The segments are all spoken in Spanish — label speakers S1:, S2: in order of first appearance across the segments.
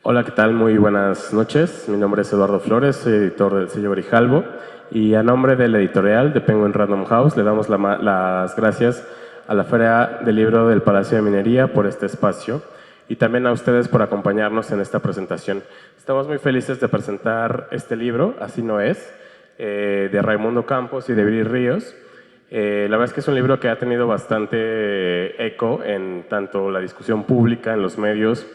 S1: Hola, ¿qué tal? Muy buenas noches. Mi nombre es Eduardo Flores, soy editor del sello Grijalbo y a nombre de la editorial de Penguin Random House le damos las gracias a la Feria del Libro del Palacio de Minería por este espacio y también a ustedes por acompañarnos en esta presentación. Estamos muy felices de presentar este libro, Así no es, de Raimundo Campos y de Viri Ríos. La verdad es que es un libro que ha tenido bastante eco en tanto la discusión pública, en los medios.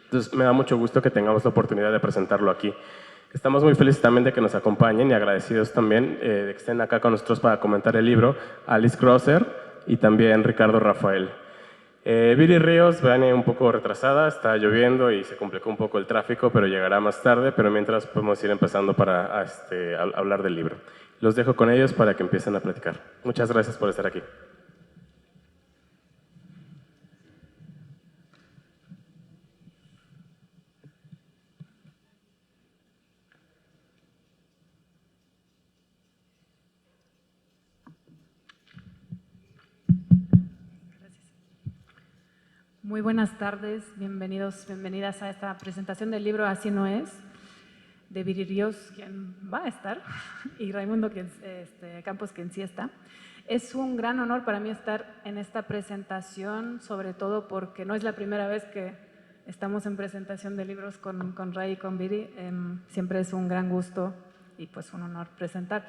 S1: Entonces me da mucho gusto que tengamos la oportunidad de presentarlo aquí. Estamos muy felices también de que nos acompañen y agradecidos también de que estén acá con nosotros para comentar el libro Alice Crosser y también Ricardo Rafael. Viri Ríos viene un poco retrasada, está lloviendo y se complicó un poco el tráfico, pero llegará más tarde, pero mientras podemos ir empezando para hablar del libro. Los dejo con ellos para que empiecen a platicar. Muchas gracias por estar aquí.
S2: Muy buenas tardes, bienvenidos, bienvenidas a esta presentación del libro Así no es, de Viri Ríos, quien va a estar, y Raimundo Campos, quien sí está. Es un gran honor para mí estar en esta presentación, sobre todo porque no es la primera vez que estamos en presentación de libros con Ray y con Viri. Siempre es un gran gusto y pues un honor presentar.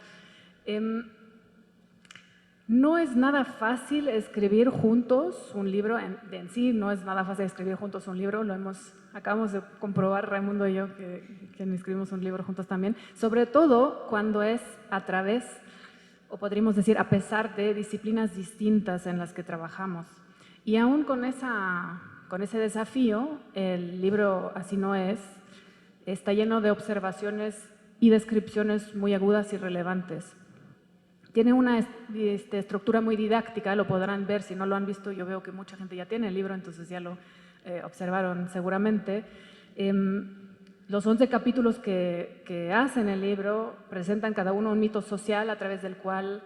S2: No es nada fácil escribir juntos un libro, en sí no es nada fácil escribir juntos un libro, acabamos de comprobar Raimundo y yo que escribimos un libro juntos también, sobre todo cuando es a través, o podríamos decir a pesar de disciplinas distintas en las que trabajamos. Y aún con ese desafío, el libro Así no es, está lleno de observaciones y descripciones muy agudas y relevantes. Tiene una estructura muy didáctica, lo podrán ver, si no lo han visto, yo veo que mucha gente ya tiene el libro, entonces ya lo observaron seguramente. Los 11 capítulos que hacen el libro presentan cada uno un mito social a través del cual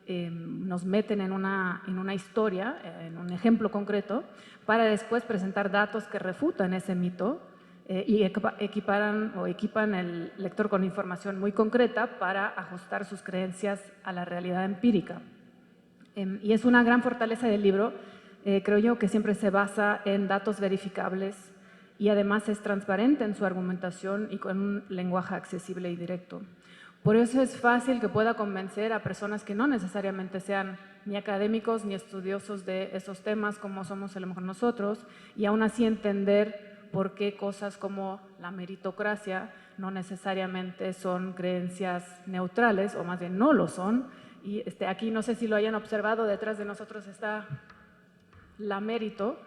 S2: nos meten en una historia, en un ejemplo concreto, para después presentar datos que refutan ese mito. Y equipan el lector con información muy concreta para ajustar sus creencias a la realidad empírica. Y es una gran fortaleza del libro, creo yo, que siempre se basa en datos verificables y además es transparente en su argumentación y con un lenguaje accesible y directo. Por eso es fácil que pueda convencer a personas que no necesariamente sean ni académicos ni estudiosos de esos temas como somos a lo mejor nosotros, y aún así entender por qué cosas como la meritocracia no necesariamente son creencias neutrales, o más bien no lo son. Y aquí no sé si lo hayan observado, detrás de nosotros está la Mérito,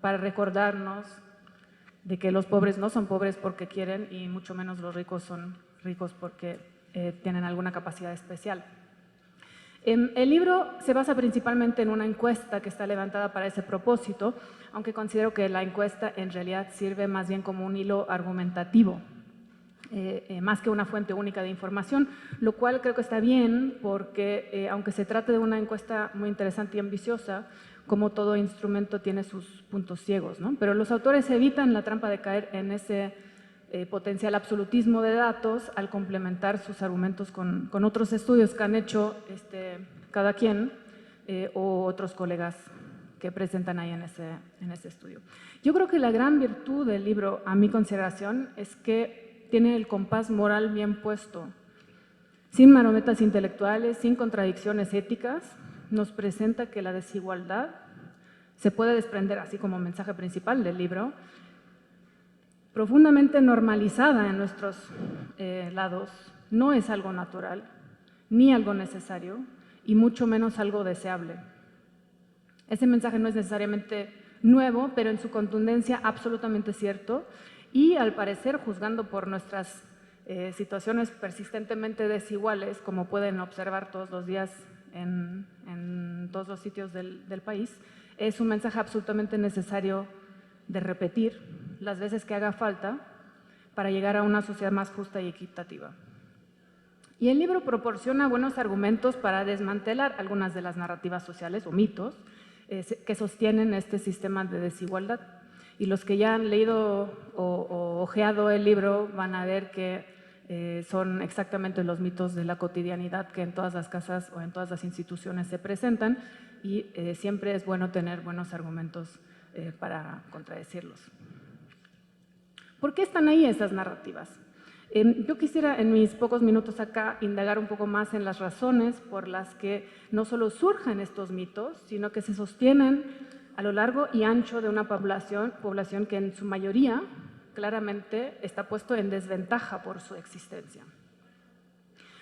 S2: para recordarnos de que los pobres no son pobres porque quieren y mucho menos los ricos son ricos porque tienen alguna capacidad especial. El libro se basa principalmente en una encuesta que está levantada para ese propósito, aunque considero que la encuesta en realidad sirve más bien como un hilo argumentativo, más que una fuente única de información, lo cual creo que está bien porque aunque se trate de una encuesta muy interesante y ambiciosa, como todo instrumento tiene sus puntos ciegos, ¿no? Pero los autores evitan la trampa de caer en ese potencial absolutismo de datos al complementar sus argumentos con otros estudios que han hecho cada quien o otros colegas que presentan ahí en ese estudio. Yo creo que la gran virtud del libro, a mi consideración, es que tiene el compás moral bien puesto, sin marometas intelectuales, sin contradicciones éticas. Nos presenta que la desigualdad se puede desprender, así como mensaje principal del libro, profundamente normalizada en nuestros lados, no es algo natural, ni algo necesario, y mucho menos algo deseable. Ese mensaje no es necesariamente nuevo, pero en su contundencia absolutamente cierto, y al parecer, juzgando por nuestras situaciones persistentemente desiguales, como pueden observar todos los días en todos los sitios del país, es un mensaje absolutamente necesario de repetir las veces que haga falta para llegar a una sociedad más justa y equitativa. Y el libro proporciona buenos argumentos para desmantelar algunas de las narrativas sociales o mitos que sostienen este sistema de desigualdad. Y los que ya han leído o ojeado el libro van a ver que son exactamente los mitos de la cotidianidad que en todas las casas o en todas las instituciones se presentan y siempre es bueno tener buenos argumentos para contradecirlos. ¿Por qué están ahí esas narrativas? Yo quisiera en mis pocos minutos acá indagar un poco más en las razones por las que no solo surgen estos mitos, sino que se sostienen a lo largo y ancho de una población que en su mayoría claramente está puesto en desventaja por su existencia.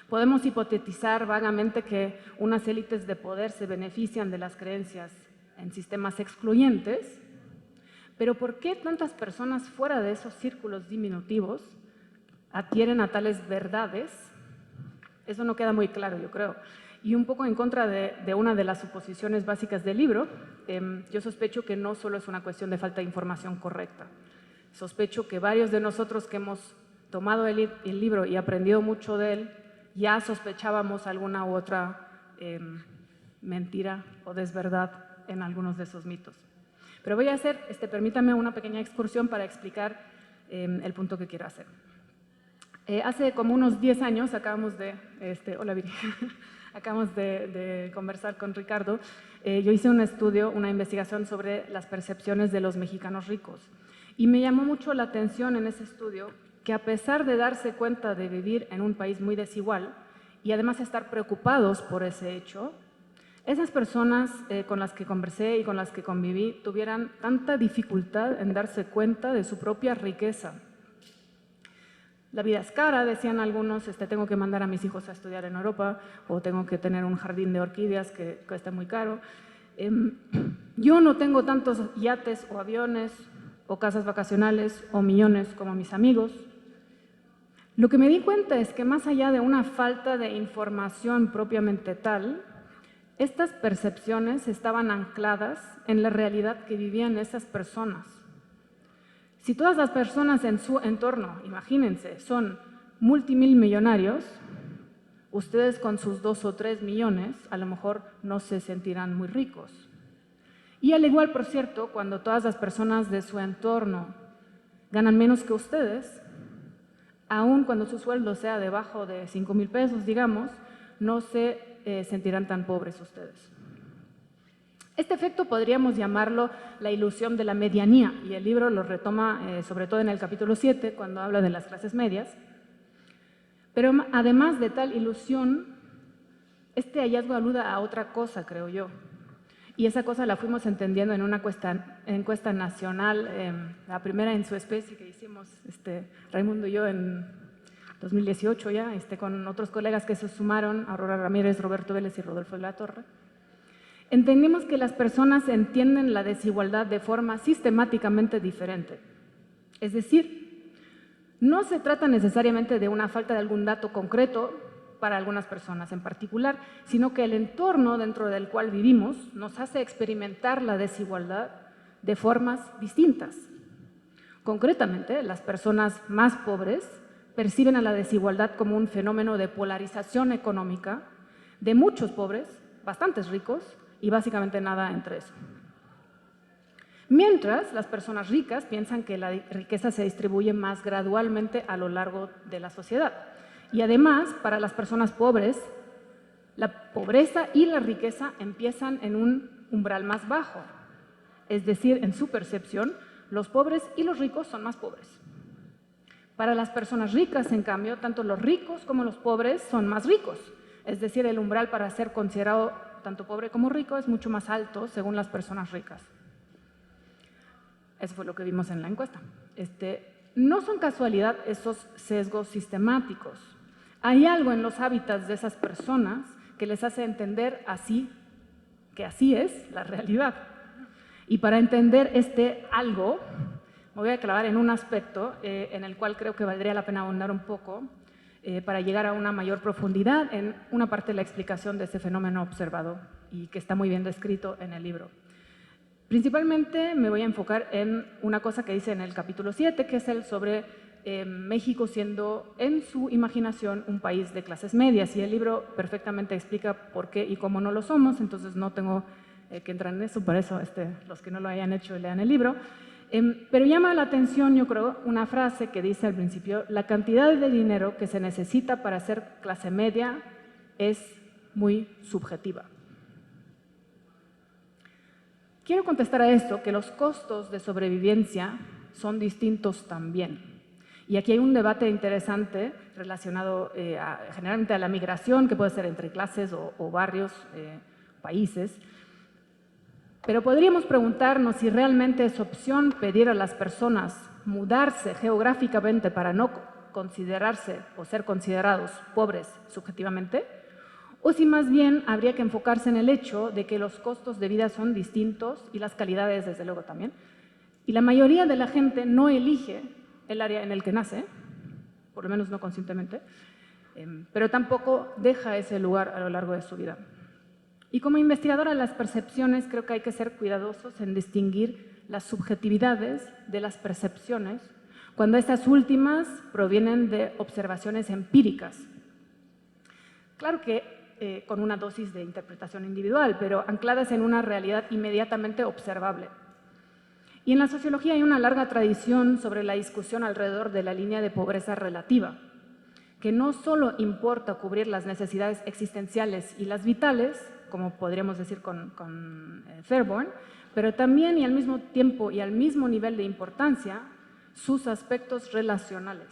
S2: Podemos hipotetizar vagamente que unas élites de poder se benefician de las creencias en sistemas excluyentes, pero ¿por qué tantas personas fuera de esos círculos diminutivos adhieren a tales verdades? Eso no queda muy claro, yo creo. Y un poco en contra de una de las suposiciones básicas del libro, yo sospecho que no solo es una cuestión de falta de información correcta. Sospecho que varios de nosotros que hemos tomado el libro y aprendido mucho de él, ya sospechábamos alguna u otra mentira o desverdad en algunos de esos mitos. Pero voy a hacer, permítame una pequeña excursión para explicar el punto que quiero hacer. Hace como unos 10 años acabamos de, hola Viri, acabamos de conversar con Ricardo. Yo hice un estudio, una investigación sobre las percepciones de los mexicanos ricos. Y me llamó mucho la atención en ese estudio que a pesar de darse cuenta de vivir en un país muy desigual y además estar preocupados por ese hecho, esas personas con las que conversé y con las que conviví tuvieran tanta dificultad en darse cuenta de su propia riqueza. La vida es cara, decían algunos, tengo que mandar a mis hijos a estudiar en Europa o tengo que tener un jardín de orquídeas que cuesta muy caro. Yo no tengo tantos yates o aviones o casas vacacionales o millones como mis amigos. Lo que me di cuenta es que más allá de una falta de información propiamente tal, estas percepciones estaban ancladas en la realidad que vivían esas personas. Si todas las personas en su entorno, imagínense, son multimillonarios, ustedes con sus 2 o 3 millones a lo mejor no se sentirán muy ricos. Y al igual, por cierto, cuando todas las personas de su entorno ganan menos que ustedes, aun cuando su sueldo sea debajo de 5,000 pesos, digamos, no se sentirán tan pobres ustedes. Este efecto podríamos llamarlo la ilusión de la medianía, y el libro lo retoma sobre todo en el capítulo 7, cuando habla de las clases medias. Pero además de tal ilusión, este hallazgo aluda a otra cosa, creo yo. Y esa cosa la fuimos entendiendo en una encuesta nacional, la primera en su especie que hicimos Raimundo y yo en 2018 ya, con otros colegas que se sumaron, Aurora Ramírez, Roberto Vélez y Rodolfo de la Torre. Entendimos que las personas entienden la desigualdad de forma sistemáticamente diferente. Es decir, no se trata necesariamente de una falta de algún dato concreto para algunas personas en particular, sino que el entorno dentro del cual vivimos nos hace experimentar la desigualdad de formas distintas. Concretamente, las personas más pobres perciben a la desigualdad como un fenómeno de polarización económica de muchos pobres, bastantes ricos y básicamente nada entre eso. Mientras, las personas ricas piensan que la riqueza se distribuye más gradualmente a lo largo de la sociedad. Y además, para las personas pobres, la pobreza y la riqueza empiezan en un umbral más bajo. Es decir, en su percepción, los pobres y los ricos son más pobres. Para las personas ricas, en cambio, tanto los ricos como los pobres son más ricos. Es decir, el umbral para ser considerado tanto pobre como rico es mucho más alto según las personas ricas. Eso fue lo que vimos en la encuesta. No son casualidad esos sesgos sistemáticos. Hay algo en los hábitats de esas personas que les hace entender que así es la realidad. Y para entender algo, me voy a clavar en un aspecto en el cual creo que valdría la pena ahondar un poco para llegar a una mayor profundidad en una parte de la explicación de ese fenómeno observado y que está muy bien descrito en el libro. Principalmente me voy a enfocar en una cosa que dice en el capítulo 7, que es el sobre México siendo en su imaginación un país de clases medias, y el libro perfectamente explica por qué y cómo no lo somos, entonces no tengo que entrar en eso, para eso los que no lo hayan hecho lean el libro. Pero llama la atención, yo creo, una frase que dice al principio: la cantidad de dinero que se necesita para ser clase media es muy subjetiva. Quiero contestar a esto que los costos de sobrevivencia son distintos también. Y aquí hay un debate interesante relacionado generalmente a la migración, que puede ser entre clases o barrios, países. Pero podríamos preguntarnos si realmente es opción pedir a las personas mudarse geográficamente para no considerarse o ser considerados pobres subjetivamente, o si más bien habría que enfocarse en el hecho de que los costos de vida son distintos y las calidades, desde luego, también. Y la mayoría de la gente no elige el área en el que nace, por lo menos no conscientemente, pero tampoco deja ese lugar a lo largo de su vida. Y como investigadora de las percepciones, creo que hay que ser cuidadosos en distinguir las subjetividades de las percepciones, cuando estas últimas provienen de observaciones empíricas. Claro que con una dosis de interpretación individual, pero ancladas en una realidad inmediatamente observable. Y en la sociología hay una larga tradición sobre la discusión alrededor de la línea de pobreza relativa, que no solo importa cubrir las necesidades existenciales y las vitales, como podríamos decir con Fairborn, pero también y al mismo tiempo y al mismo nivel de importancia sus aspectos relacionales.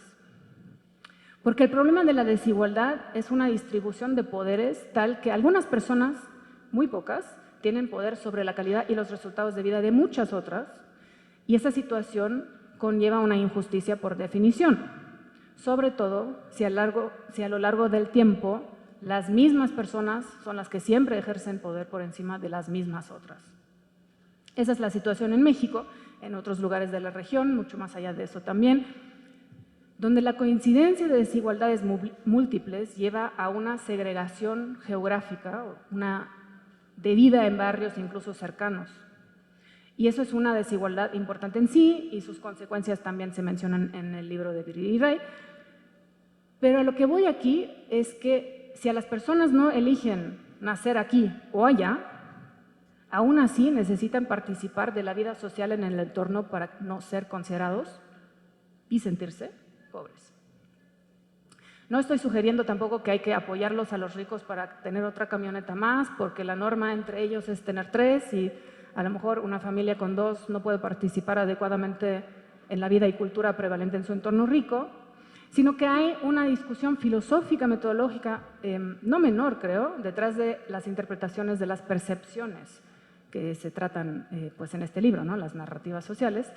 S2: Porque el problema de la desigualdad es una distribución de poderes tal que algunas personas, muy pocas, tienen poder sobre la calidad y los resultados de vida de muchas otras, y esa situación conlleva una injusticia por definición, sobre todo si a lo largo del tiempo las mismas personas son las que siempre ejercen poder por encima de las mismas otras. Esa es la situación en México, en otros lugares de la región, mucho más allá de eso también, donde la coincidencia de desigualdades múltiples lleva a una segregación geográfica, de vida en barrios incluso cercanos. Y eso es una desigualdad importante en sí, y sus consecuencias también se mencionan en el libro de Viri Ray. Pero a lo que voy aquí es que si a las personas no eligen nacer aquí o allá, aún así necesitan participar de la vida social en el entorno para no ser considerados y sentirse pobres. No estoy sugiriendo tampoco que hay que apoyarlos a los ricos para tener otra camioneta más, porque la norma entre ellos es tener 3 y a lo mejor una familia con 2 no puede participar adecuadamente en la vida y cultura prevalente en su entorno rico, sino que hay una discusión filosófica, metodológica, no menor, creo, detrás de las interpretaciones de las percepciones que se tratan pues en este libro, ¿no? Las narrativas sociales.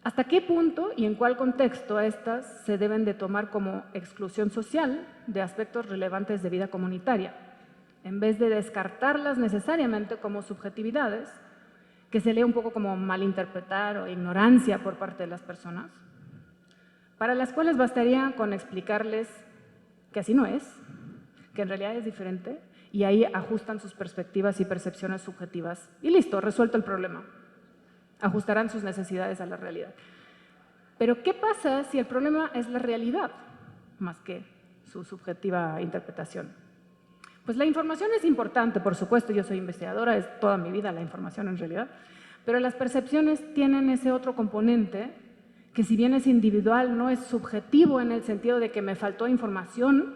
S2: ¿Hasta qué punto y en cuál contexto estas se deben de tomar como exclusión social de aspectos relevantes de vida comunitaria, en vez de descartarlas necesariamente como subjetividades, que se lee un poco como malinterpretar o ignorancia por parte de las personas, para las cuales bastaría con explicarles que así no es, que en realidad es diferente, y ahí ajustan sus perspectivas y percepciones subjetivas y listo, resuelto el problema. Ajustarán sus necesidades a la realidad. Pero ¿qué pasa si el problema es la realidad más que su subjetiva interpretación? Pues la información es importante, por supuesto, yo soy investigadora, es toda mi vida la información en realidad, pero las percepciones tienen ese otro componente que, si bien es individual, no es subjetivo en el sentido de que me faltó información,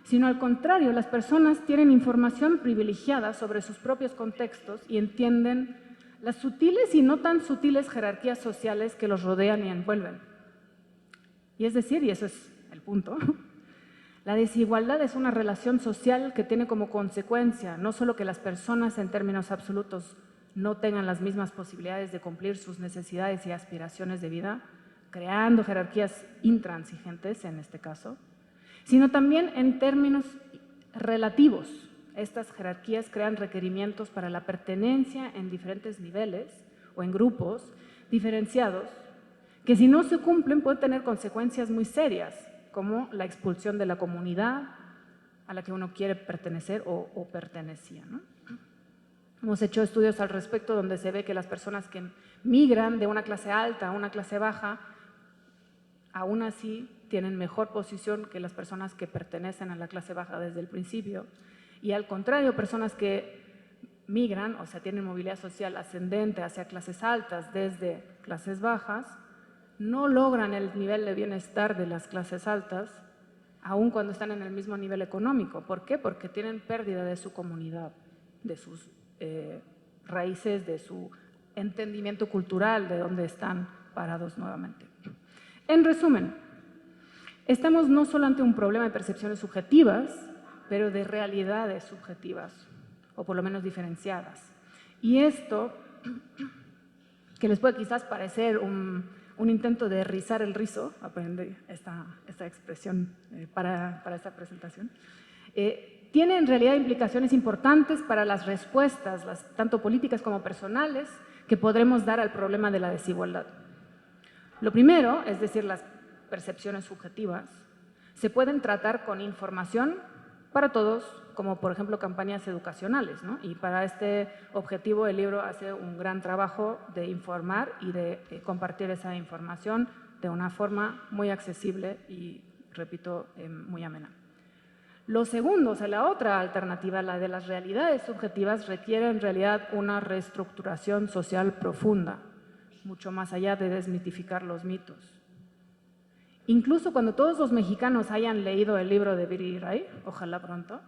S2: sino al contrario, las personas tienen información privilegiada sobre sus propios contextos y entienden las sutiles y no tan sutiles jerarquías sociales que los rodean y envuelven. Y es decir, y eso es el punto, la desigualdad es una relación social que tiene como consecuencia no solo que las personas en términos absolutos no tengan las mismas posibilidades de cumplir sus necesidades y aspiraciones de vida, creando jerarquías intransigentes en este caso, sino también en términos relativos. Estas jerarquías crean requerimientos para la pertenencia en diferentes niveles o en grupos diferenciados que, si no se cumplen, pueden tener consecuencias muy serias, como la expulsión de la comunidad a la que uno quiere pertenecer o pertenecía, ¿no? Hemos hecho estudios al respecto donde se ve que las personas que migran de una clase alta a una clase baja, aún así tienen mejor posición que las personas que pertenecen a la clase baja desde el principio. Y al contrario, personas que migran, o sea, tienen movilidad social ascendente hacia clases altas desde clases bajas, no logran el nivel de bienestar de las clases altas, aun cuando están en el mismo nivel económico. ¿Por qué? Porque tienen pérdida de su comunidad, de sus raíces, de su entendimiento cultural, de dónde están parados nuevamente. En resumen, estamos no solo ante un problema de percepciones subjetivas, pero de realidades subjetivas, o por lo menos diferenciadas. Y esto, que les puede quizás parecer un intento de rizar el rizo, aprendí esta expresión para esta presentación, tiene en realidad implicaciones importantes para las respuestas, tanto políticas como personales, que podremos dar al problema de la desigualdad. Lo primero, es decir, las percepciones subjetivas, se pueden tratar con información para todos, como por ejemplo campañas educacionales, ¿no? Y para este objetivo el libro hace un gran trabajo de informar y de compartir esa información de una forma muy accesible y, repito, muy amena. Lo segundo, o sea, la otra alternativa, la de las realidades subjetivas, requiere en realidad una reestructuración social profunda, mucho más allá de desmitificar los mitos. Incluso cuando todos los mexicanos hayan leído el libro de Viri y Ray, ojalá pronto,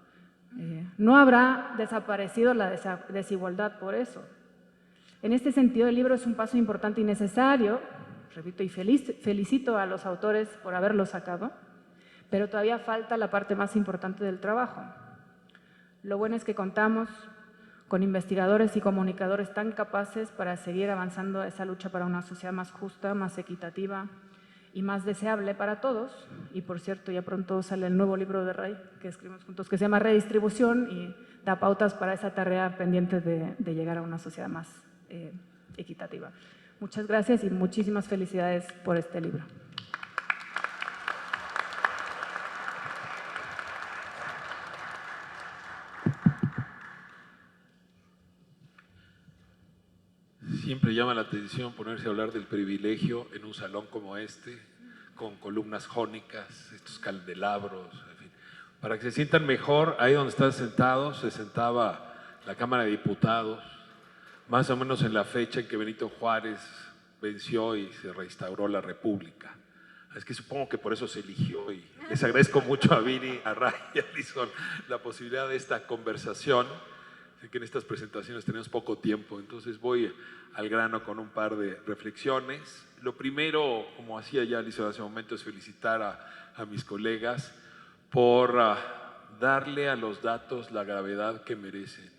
S2: no habrá desaparecido la desigualdad por eso. En este sentido, el libro es un paso importante y necesario, repito, y felicito a los autores por haberlo sacado, pero todavía falta la parte más importante del trabajo. Lo bueno es que contamos con investigadores y comunicadores tan capaces para seguir avanzando esa lucha para una sociedad más justa, más equitativa y más deseable para todos. Y por cierto, ya pronto sale el nuevo libro de Ray que escribimos juntos, que se llama Redistribución, y da pautas para esa tarea pendiente de llegar a una sociedad más equitativa. Muchas gracias y muchísimas felicidades por este libro.
S3: Siempre llama la atención ponerse a hablar del privilegio en un salón como este, con columnas jónicas, estos candelabros, en fin. Para que se sientan mejor, ahí donde están sentados, se sentaba la Cámara de Diputados, más o menos en la fecha en que Benito Juárez venció y se reinstauró la República. Es que supongo que por eso se eligió, y les agradezco mucho a Viri, a Ray y a Alison la posibilidad de esta conversación. Sé que en estas presentaciones tenemos poco tiempo, entonces voy al grano con un par de reflexiones. Lo primero, como hacía ya Alison hace un momento, es felicitar a mis colegas por darle a los datos la gravedad que merecen.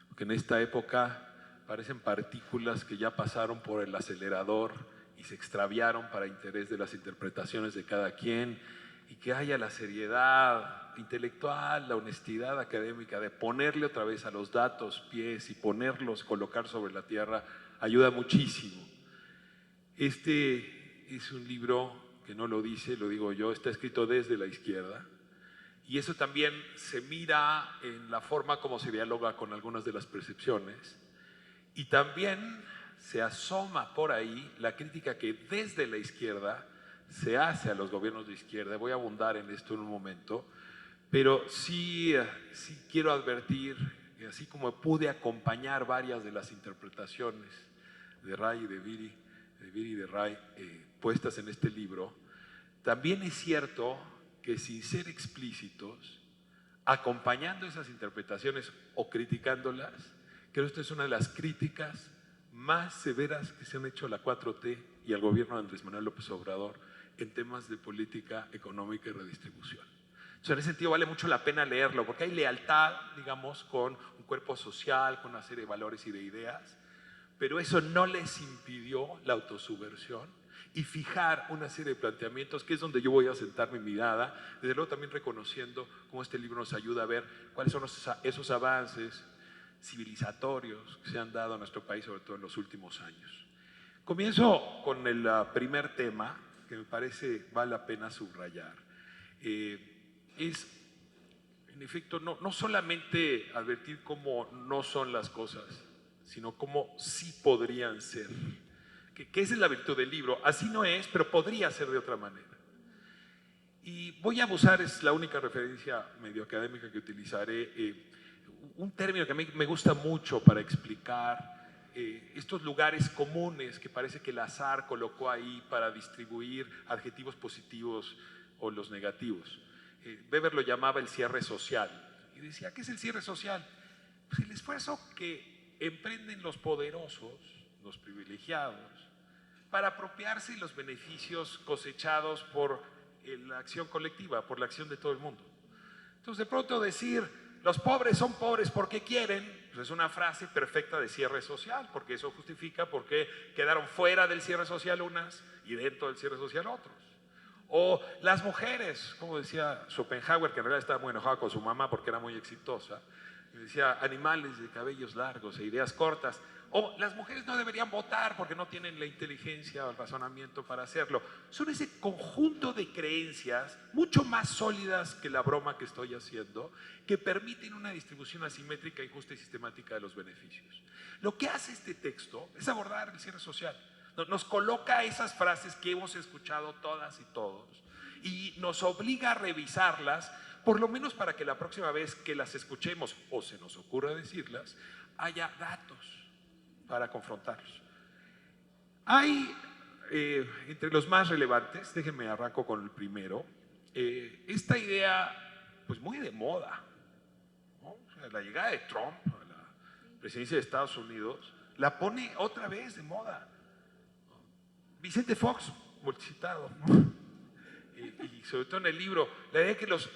S3: Porque en esta época parecen partículas que ya pasaron por el acelerador y se extraviaron para interés de las interpretaciones de cada quien, y que haya la seriedad intelectual, la honestidad académica de ponerle otra vez a los datos pies y ponerlos, colocar sobre la tierra, ayuda muchísimo. Este es un libro que no lo dice, lo digo yo, está escrito desde la izquierda, y eso también se mira en la forma como se dialoga con algunas de las percepciones, y también se asoma por ahí la crítica que desde la izquierda se hace a los gobiernos de izquierda. Voy a abundar en esto en un momento, pero sí quiero advertir que así como pude acompañar varias de las interpretaciones de Ray y de Viri y de Ray puestas en este libro, también es cierto que, sin ser explícitos, acompañando esas interpretaciones o criticándolas, creo que esta es una de las críticas más severas que se han hecho a la 4T y al gobierno de Andrés Manuel López Obrador en temas de política económica y redistribución. Entonces, en ese sentido vale mucho la pena leerlo, porque hay lealtad, digamos, con un cuerpo social, con una serie de valores y de ideas, pero eso no les impidió la autosubversión y fijar una serie de planteamientos, que es donde yo voy a sentar mi mirada, desde luego también reconociendo cómo este libro nos ayuda a ver cuáles son esos avances civilizatorios que se han dado a nuestro país, sobre todo en los últimos años. Comienzo con el primer tema, que me parece vale la pena subrayar. Es, en efecto, no solamente advertir cómo no son las cosas, sino cómo sí podrían ser. Que esa es la virtud del libro. Así no es, pero podría ser de otra manera. Y voy a abusar, es la única referencia medio académica que utilizaré, un término que a mí me gusta mucho para explicar estos lugares comunes que parece que el azar colocó ahí para distribuir adjetivos positivos o los negativos. Weber lo llamaba el cierre social y decía, ¿qué es el cierre social? Pues el esfuerzo que emprenden los poderosos, los privilegiados, para apropiarse de los beneficios cosechados por la acción colectiva, por la acción de todo el mundo. Entonces, de pronto decir, los pobres son pobres porque quieren, pues es una frase perfecta de cierre social, porque eso justifica por qué quedaron fuera del cierre social unas y dentro del cierre social otros. O las mujeres, como decía Schopenhauer, que en realidad estaba muy enojado con su mamá porque era muy exitosa, y decía, animales de cabellos largos e ideas cortas. O las mujeres no deberían votar porque no tienen la inteligencia o el razonamiento para hacerlo. Son ese conjunto de creencias mucho más sólidas que la broma que estoy haciendo, que permiten una distribución asimétrica, injusta y sistemática de los beneficios. Lo que hace este texto es abordar el cierre social. Nos coloca esas frases que hemos escuchado todas y todos y nos obliga a revisarlas, por lo menos para que la próxima vez que las escuchemos o se nos ocurra decirlas, haya datos para confrontarlos. Hay, entre los más relevantes, déjenme arranco con el primero, esta idea pues muy de moda, ¿no? O sea, la llegada de Trump a la presidencia de Estados Unidos la pone otra vez de moda. Vicente Fox, multicitado, ¿no? Y sobre todo en el libro, la idea de que los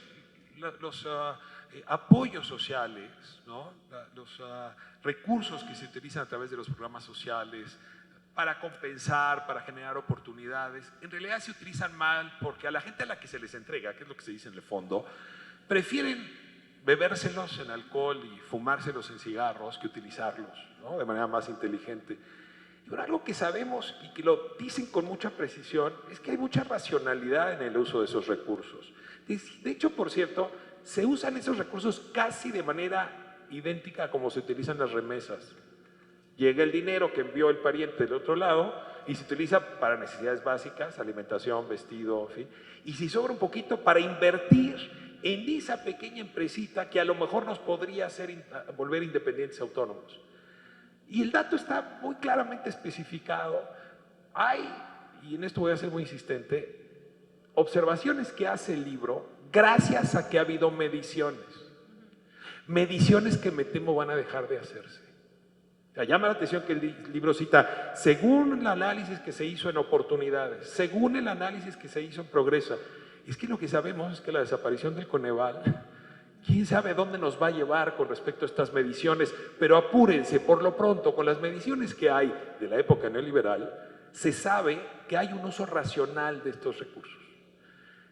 S3: apoyos sociales, ¿no? Los recursos que se utilizan a través de los programas sociales para compensar, para generar oportunidades, en realidad se utilizan mal porque a la gente a la que se les entrega, que es lo que se dice en el fondo, prefieren bebérselos en alcohol y fumárselos en cigarros que utilizarlos, ¿no? De manera más inteligente. Y bueno, algo que sabemos y que lo dicen con mucha precisión es que hay mucha racionalidad en el uso de esos recursos. De hecho, por cierto, se usan esos recursos casi de manera idéntica a como se utilizan las remesas. Llega el dinero que envió el pariente del otro lado y se utiliza para necesidades básicas, alimentación, vestido, en fin, y si sobra un poquito para invertir en esa pequeña empresita que a lo mejor nos podría hacer volver independientes autónomos. Y el dato está muy claramente especificado. Hay, y en esto voy a ser muy insistente, observaciones que hace el libro gracias a que ha habido mediciones. Mediciones que me temo van a dejar de hacerse. O sea, llama la atención que el libro cita, según el análisis que se hizo en oportunidades, según el análisis que se hizo en Progresa. Es que lo que sabemos es que la desaparición del Coneval, quién sabe dónde nos va a llevar con respecto a estas mediciones, pero apúrense, por lo pronto, con las mediciones que hay de la época neoliberal, se sabe que hay un uso racional de estos recursos.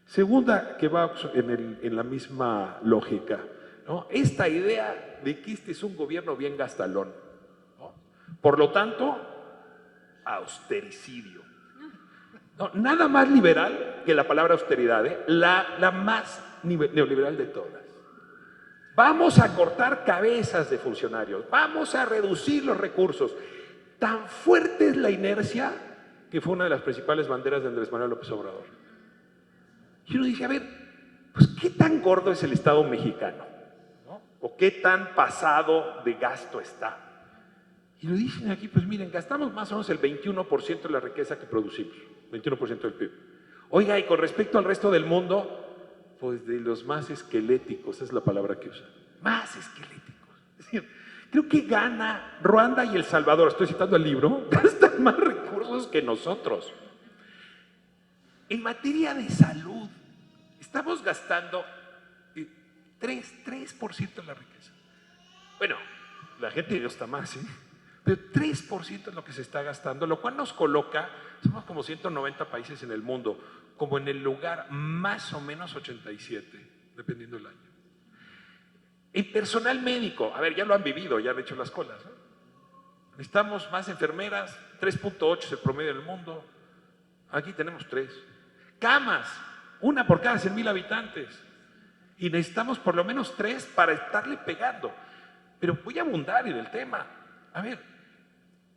S3: Segunda, que va en la misma lógica, ¿no? Esta idea de que este es un gobierno bien gastalón, ¿no? Por lo tanto, austericidio. No, nada más liberal que la palabra austeridad, la más neoliberal de todas. Vamos a cortar cabezas de funcionarios, vamos a reducir los recursos. Tan fuerte es la inercia que fue una de las principales banderas de Andrés Manuel López Obrador. Y uno dice, a ver, pues ¿qué tan gordo es el Estado mexicano? ¿No? ¿O qué tan pasado de gasto está? Y lo dicen aquí, pues miren, gastamos más o menos el 21% de la riqueza que producimos, 21% del PIB. Oiga, y con respecto al resto del mundo, pues de los más esqueléticos, es la palabra que usan, más esqueléticos. Es decir, creo que gana Ruanda y El Salvador, estoy citando el libro, gastan más recursos que nosotros. En materia de salud, estamos gastando 3% de la riqueza. Bueno, la gente gasta más, ¿eh? Pero 3% es lo que se está gastando, lo cual nos coloca, somos como 190 países en el mundo, como en el lugar más o menos 87, dependiendo del año. En personal médico, a ver, ya lo han vivido, ya han hecho las colas, ¿no? Necesitamos más enfermeras, 3.8 es el promedio del mundo, aquí tenemos 3. Camas, una por cada 100,000 habitantes. Y necesitamos por lo menos 3 para estarle pegando. Pero voy a abundar en el tema. A ver,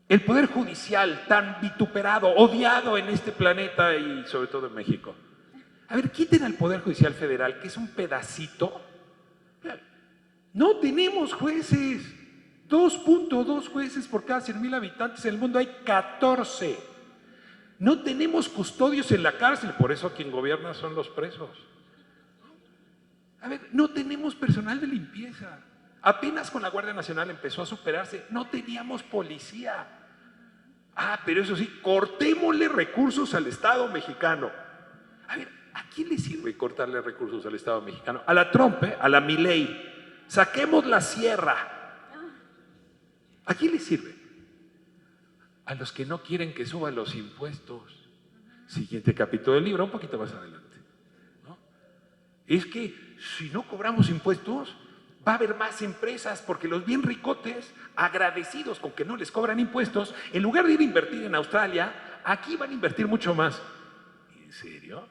S3: el Poder Judicial tan vituperado, odiado en este planeta y sobre todo en México. A ver, quiten al Poder Judicial Federal, que es un pedacito. No tenemos jueces. 2.2 jueces por cada 100,000 habitantes. En el mundo hay 14. No tenemos custodios en la cárcel, por eso quien gobierna son los presos. A ver, no tenemos personal de limpieza. Apenas con la Guardia Nacional empezó a superarse, no teníamos policía. Pero eso sí, cortémosle recursos al Estado mexicano. A ver, ¿a quién le sirve cortarle recursos al Estado mexicano? A la Trump, a la Milei. Saquemos la sierra. ¿A quién le sirve? A los que no quieren que suban los impuestos. Siguiente capítulo del libro, un poquito más adelante, ¿no? Es que si no cobramos impuestos, va a haber más empresas, porque los bien ricotes, agradecidos con que no les cobran impuestos, en lugar de ir a invertir en Australia, aquí van a invertir mucho más. ¿En serio?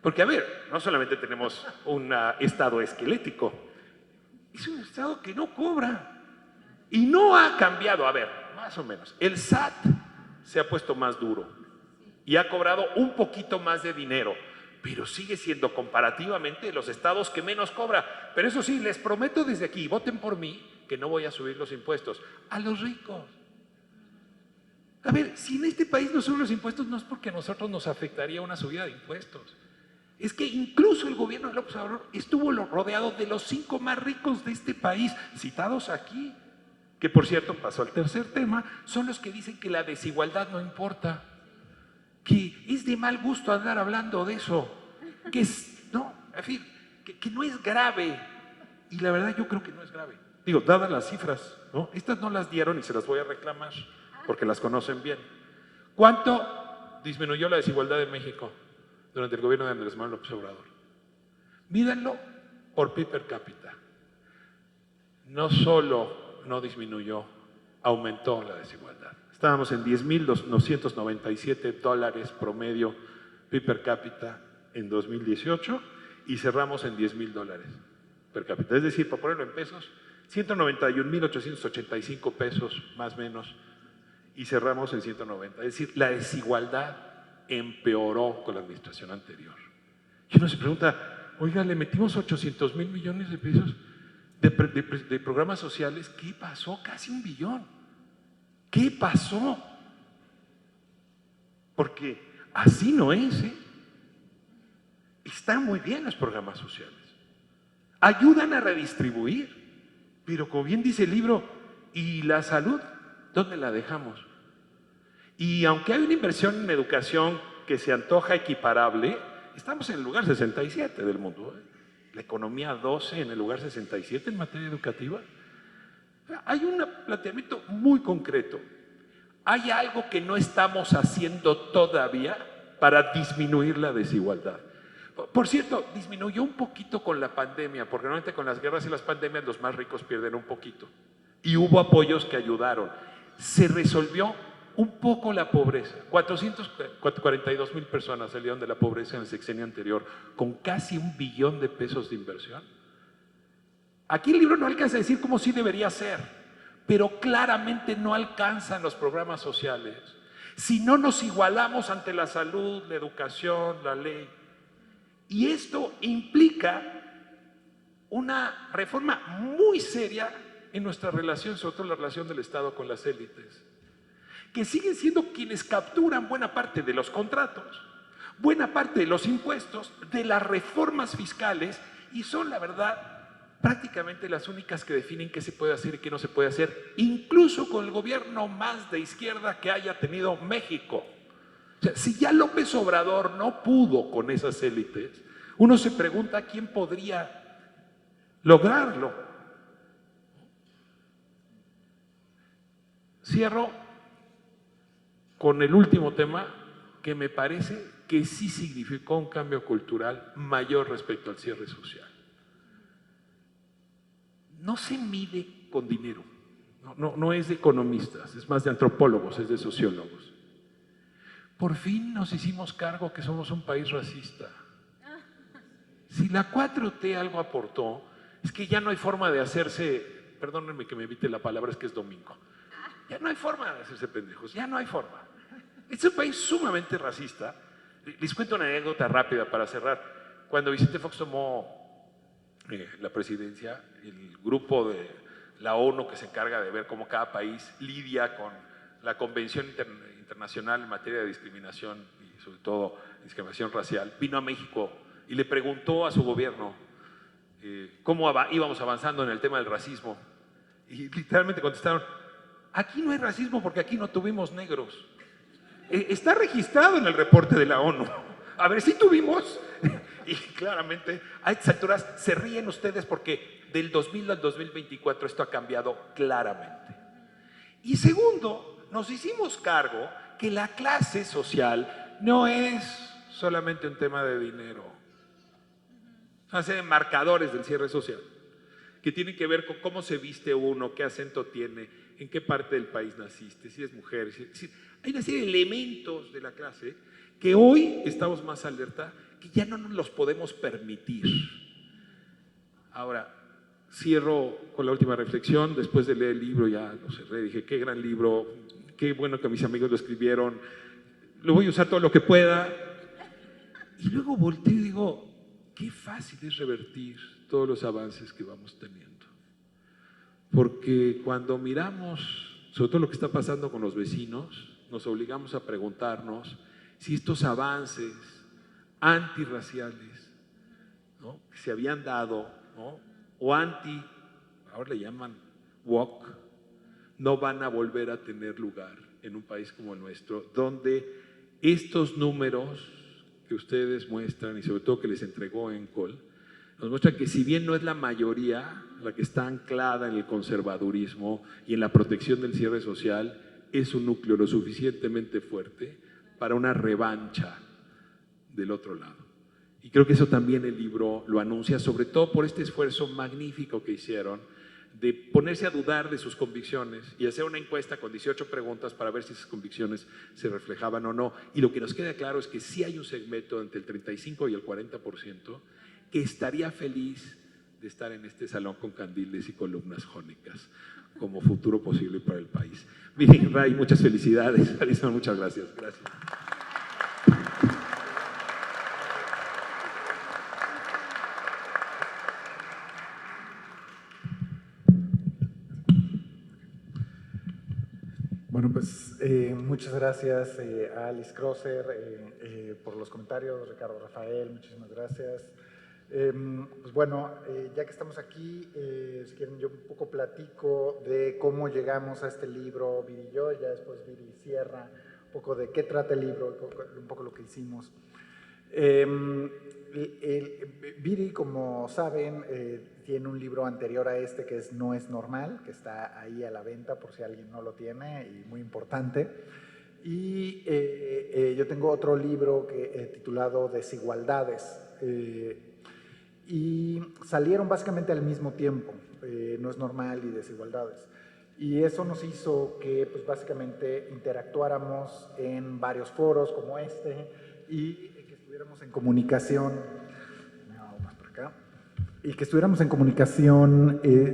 S3: Porque, a ver, no solamente tenemos un estado esquelético, es un estado que no cobra. Y no ha cambiado, a ver, más o menos. El SAT se ha puesto más duro y ha cobrado un poquito más de dinero, pero sigue siendo comparativamente los estados que menos cobra. Pero eso sí, les prometo desde aquí, voten por mí, que no voy a subir los impuestos a los ricos. A ver, si en este país no suben los impuestos, no es porque a nosotros nos afectaría una subida de impuestos. Es que incluso el gobierno de López Obrador estuvo rodeado de los 5 más ricos de este país, citados aquí, que por cierto, pasó al tercer tema, son los que dicen que la desigualdad no importa, que es de mal gusto andar hablando de eso, que es, no, en fin, que no es grave. Y la verdad yo creo que no es grave. Digo, dadas las cifras, ¿no? Estas no las dieron y se las voy a reclamar, porque las conocen bien. ¿Cuánto disminuyó la desigualdad en México durante el gobierno de Andrés Manuel López Obrador? Mídanlo por PIB per cápita. No solo no disminuyó, aumentó la desigualdad. Estábamos en $10,297 promedio PIB per cápita en 2018 y cerramos en $10,000 per cápita. Es decir, para ponerlo en pesos, 191,885 pesos más o menos y cerramos en 190. Es decir, la desigualdad empeoró con la administración anterior. Y uno se pregunta, oiga, le metimos 800,000 millones de pesos de programas sociales, ¿qué pasó? Casi 1 billón. ¿Qué pasó? Porque así no es, ¿eh? Están muy bien los programas sociales. Ayudan a redistribuir, pero como bien dice el libro, ¿y la salud? ¿Dónde la dejamos? Y aunque hay una inversión en educación que se antoja equiparable, estamos en el lugar 67 del mundo, ¿eh? La economía 12 en el lugar 67 en materia educativa. Hay un planteamiento muy concreto. Hay algo que no estamos haciendo todavía para disminuir la desigualdad. Por cierto, disminuyó un poquito con la pandemia, porque normalmente con las guerras y las pandemias los más ricos pierden un poquito. Y hubo apoyos que ayudaron. Se resolvió un poco la pobreza. 442,000 personas salieron de la pobreza en el sexenio anterior, con casi 1 billón de pesos de inversión. Aquí el libro no alcanza a decir cómo sí debería ser, pero claramente no alcanzan los programas sociales. Si no nos igualamos ante la salud, la educación, la ley. Y esto implica una reforma muy seria en nuestra relación, sobre todo la relación del Estado con las élites, que siguen siendo quienes capturan buena parte de los contratos, buena parte de los impuestos, de las reformas fiscales, y son, la verdad, prácticamente las únicas que definen qué se puede hacer y qué no se puede hacer, incluso con el gobierno más de izquierda que haya tenido México. O sea, si ya López Obrador no pudo con esas élites, uno se pregunta quién podría lograrlo. Cierro con el último tema que me parece que sí significó un cambio cultural mayor respecto al cierre social. No se mide con dinero, no es de economistas, es más de antropólogos, es de sociólogos. Por fin nos hicimos cargo que somos un país racista. Si la 4T algo aportó, es que ya no hay forma de hacerse, perdónenme que me evite la palabra, es que es domingo, ya no hay forma de hacerse pendejos, ya no hay forma. Es un país sumamente racista. Les cuento una anécdota rápida para cerrar. Cuando Vicente Fox tomó la presidencia, el grupo de la ONU que se encarga de ver cómo cada país lidia con la Convención Internacional en materia de discriminación y sobre todo discriminación racial, vino a México y le preguntó a su gobierno cómo íbamos avanzando en el tema del racismo. Y literalmente contestaron, aquí no hay racismo porque aquí no tuvimos negros. Está registrado en el reporte de la ONU. A ver, sí tuvimos. Y claramente a estas alturas se ríen ustedes porque del 2000 al 2024 esto ha cambiado claramente. Y segundo, nos hicimos cargo que la clase social no es solamente un tema de dinero. Son una serie de marcadores del cierre social que tienen que ver con cómo se viste uno, qué acento tiene, en qué parte del país naciste, si es mujer. Hay una serie de elementos de la clase que hoy estamos más alerta, que ya no nos los podemos permitir. Ahora, cierro con la última reflexión. Después de leer el libro ya lo cerré, dije, qué gran libro, qué bueno que mis amigos lo escribieron, lo voy a usar todo lo que pueda. Y luego volteo y digo, qué fácil es revertir todos los avances que vamos teniendo. Porque cuando miramos, sobre todo lo que está pasando con los vecinos, nos obligamos a preguntarnos si estos avances antirraciales, ¿no?, que se habían dado, ¿no?, o ahora le llaman woke, no van a volver a tener lugar en un país como el nuestro, donde estos números que ustedes muestran y sobre todo que les entregó ENCOL, nos muestra que si bien no es la mayoría la que está anclada en el conservadurismo y en la protección del cierre social, es un núcleo lo suficientemente fuerte para una revancha del otro lado. Y creo que eso también el libro lo anuncia, sobre todo por este esfuerzo magnífico que hicieron de ponerse a dudar de sus convicciones y hacer una encuesta con 18 preguntas para ver si esas convicciones se reflejaban o no. Y lo que nos queda claro es que sí hay un segmento entre el 35 y el 40% que estaría feliz de estar en este salón con candiles y columnas jónicas como futuro posible para el país. Miren, Ray, muchas felicidades. Alison, muchas gracias. Gracias.
S4: Bueno, pues muchas gracias a Alice Crosser por los comentarios, Ricardo Rafael, muchísimas gracias. Pues bueno, ya que estamos aquí, si quieren yo un poco platico de cómo llegamos a este libro, Viri y yo, ya después Viri cierra un poco de qué trata el libro, un poco lo que hicimos. Viri, como saben, tiene un libro anterior a este que es No es normal, que está ahí a la venta por si alguien no lo tiene, y muy importante. Y yo tengo otro libro titulado Desigualdades, y salieron básicamente al mismo tiempo, No es normal y Desigualdades. Y eso nos hizo que pues, básicamente interactuáramos en varios foros como este y que estuviéramos en comunicación,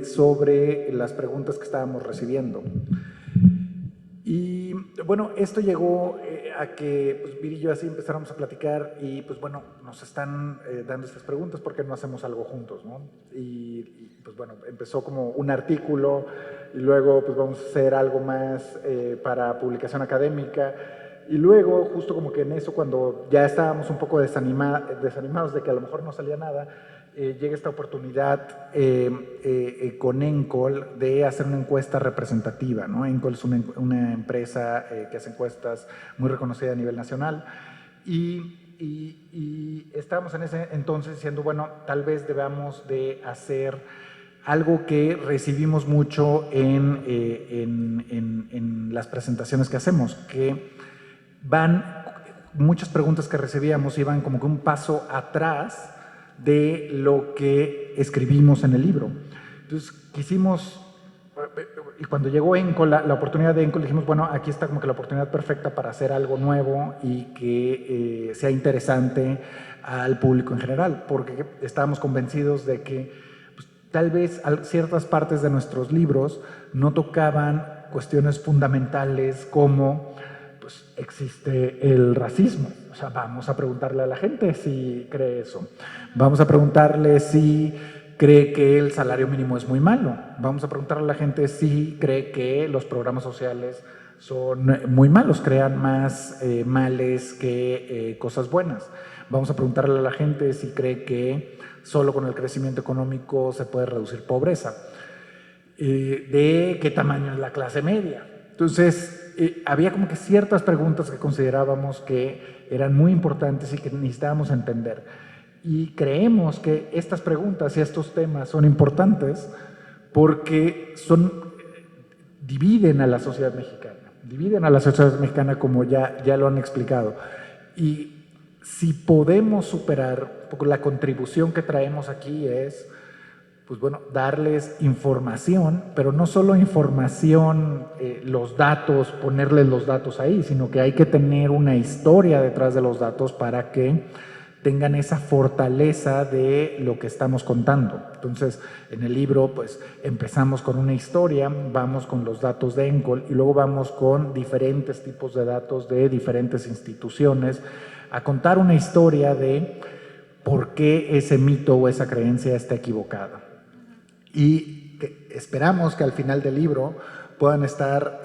S4: sobre las preguntas que estábamos recibiendo. Y bueno, esto llegó a que pues, Viri y yo así empezáramos a platicar y pues bueno, nos están dando estas preguntas, ¿por qué no hacemos algo juntos, no? Y pues bueno, empezó como un artículo y luego pues vamos a hacer algo más para publicación académica. Y luego, justo como que en eso, cuando ya estábamos un poco desanimados de que a lo mejor no salía nada, llega esta oportunidad con ENCOL de hacer una encuesta representativa, ¿no? ENCOL es una empresa que hace encuestas muy reconocida a nivel nacional y estábamos en ese entonces diciendo, bueno, tal vez debamos de hacer algo que recibimos mucho en las presentaciones que hacemos, que muchas preguntas que recibíamos iban como que un paso atrás de lo que escribimos en el libro. Entonces quisimos, y cuando llegó ENCOL, la oportunidad de ENCOL, dijimos, bueno, aquí está como que la oportunidad perfecta para hacer algo nuevo y que sea interesante al público en general, porque estábamos convencidos de que pues, tal vez ciertas partes de nuestros libros no tocaban cuestiones fundamentales como pues, existe el racismo. O sea, vamos a preguntarle a la gente si cree eso. Vamos a preguntarle si cree que el salario mínimo es muy malo. Vamos a preguntarle a la gente si cree que los programas sociales son muy malos, crean más males que cosas buenas. Vamos a preguntarle a la gente si cree que solo con el crecimiento económico se puede reducir pobreza. De qué tamaño es la clase media. Entonces, había como que ciertas preguntas que considerábamos que eran muy importantes y que necesitábamos entender. Y creemos que estas preguntas y estos temas son importantes porque dividen a la sociedad mexicana, como ya lo han explicado. Y si podemos superar, porque la contribución que traemos aquí es, pues bueno, darles información, pero no solo información, los datos, ponerles los datos ahí, sino que hay que tener una historia detrás de los datos para que tengan esa fortaleza de lo que estamos contando. Entonces, en el libro, pues, empezamos con una historia, vamos con los datos de ENCOL y luego vamos con diferentes tipos de datos de diferentes instituciones a contar una historia de por qué ese mito o esa creencia está equivocada. Y esperamos que al final del libro puedan estar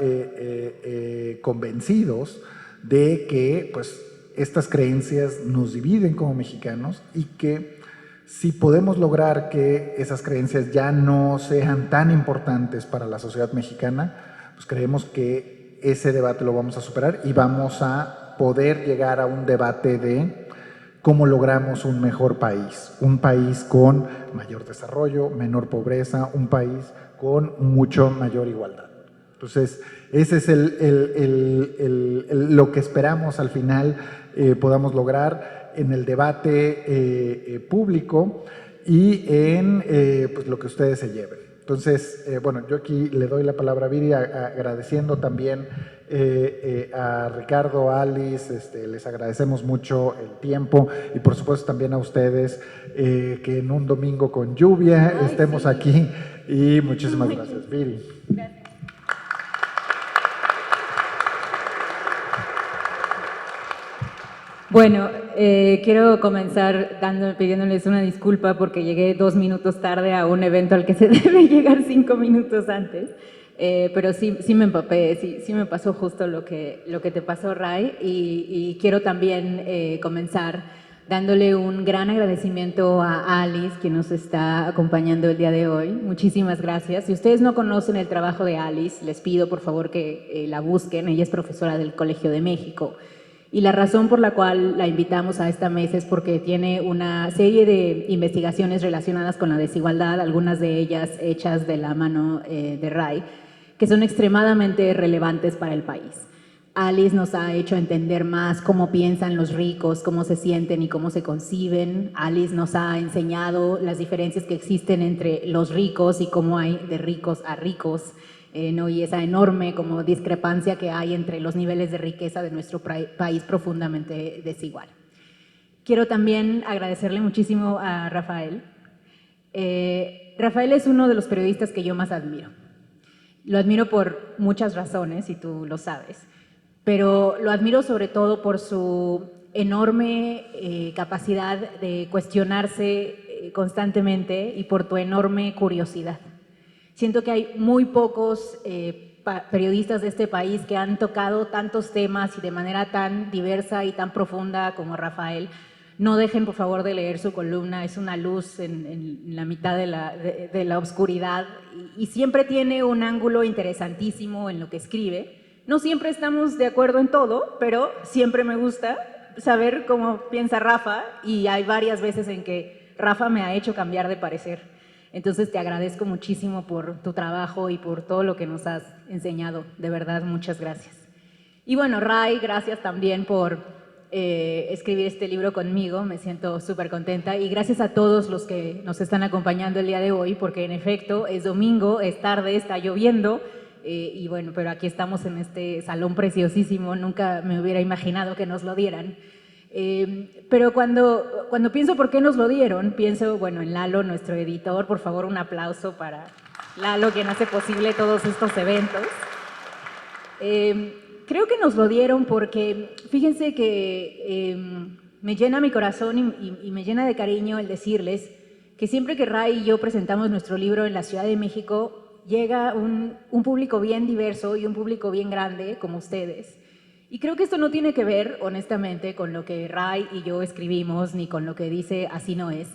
S4: convencidos de que, pues, estas creencias nos dividen como mexicanos y que si podemos lograr que esas creencias ya no sean tan importantes para la sociedad mexicana, pues creemos que ese debate lo vamos a superar y vamos a poder llegar a un debate de cómo logramos un mejor país, un país con mayor desarrollo, menor pobreza, un país con mucho mayor igualdad. Entonces, ese es lo que esperamos al final podamos lograr en el debate público y en pues lo que ustedes se lleven. Entonces, bueno, yo aquí le doy la palabra a Viri, agradeciendo también a Ricardo, a Alice, les agradecemos mucho el tiempo y por supuesto también a ustedes que en un domingo con lluvia estemos aquí y muchísimas gracias. Viri.
S5: Gracias. Bueno, quiero comenzar pidiéndoles una disculpa porque llegué 2 minutos tarde a un evento al que se debe llegar 5 minutos antes, pero sí me empapé, sí me pasó justo lo que te pasó, Ray, y quiero también comenzar dándole un gran agradecimiento a Alice, que nos está acompañando el día de hoy. Muchísimas gracias. Si ustedes no conocen el trabajo de Alice, les pido por favor que la busquen. Ella es profesora del Colegio de México. Y la razón por la cual la invitamos a esta mesa es porque tiene una serie de investigaciones relacionadas con la desigualdad, algunas de ellas hechas de la mano de Ray, que son extremadamente relevantes para el país. Alice nos ha hecho entender más cómo piensan los ricos, cómo se sienten y cómo se conciben. Alice nos ha enseñado las diferencias que existen entre los ricos y cómo hay de ricos a ricos. ¿No? Y esa enorme como discrepancia que hay entre los niveles de riqueza de nuestro país profundamente desigual. Quiero también agradecerle muchísimo a Rafael. Rafael es uno de los periodistas que yo más admiro. Lo admiro por muchas razones, y tú lo sabes, pero lo admiro sobre todo por su enorme capacidad de cuestionarse constantemente y por tu enorme curiosidad. Siento que hay muy pocos periodistas de este país que han tocado tantos temas y de manera tan diversa y tan profunda como Rafael. No dejen, por favor, de leer su columna, es una luz en la mitad de la oscuridad y siempre tiene un ángulo interesantísimo en lo que escribe. No siempre estamos de acuerdo en todo, pero siempre me gusta saber cómo piensa Rafa y hay varias veces en que Rafa me ha hecho cambiar de parecer. Entonces te agradezco muchísimo por tu trabajo y por todo lo que nos has enseñado. De verdad, muchas gracias. Y bueno, Ray, gracias también por escribir este libro conmigo. Me siento súper contenta. Y gracias a todos los que nos están acompañando el día de hoy, porque en efecto es domingo, es tarde, está lloviendo. Y bueno, pero aquí estamos en este salón preciosísimo. Nunca me hubiera imaginado que nos lo dieran. Pero cuando pienso por qué nos lo dieron, pienso, bueno, en Lalo, nuestro editor. Por favor, un aplauso para Lalo, quien hace posible todos estos eventos. Creo que nos lo dieron porque, fíjense que me llena mi corazón y me llena de cariño el decirles que siempre que Ray y yo presentamos nuestro libro en la Ciudad de México, llega un público bien diverso y un público bien grande como ustedes. Y creo que esto no tiene que ver, honestamente, con lo que Ray y yo escribimos, ni con lo que dice Así no es.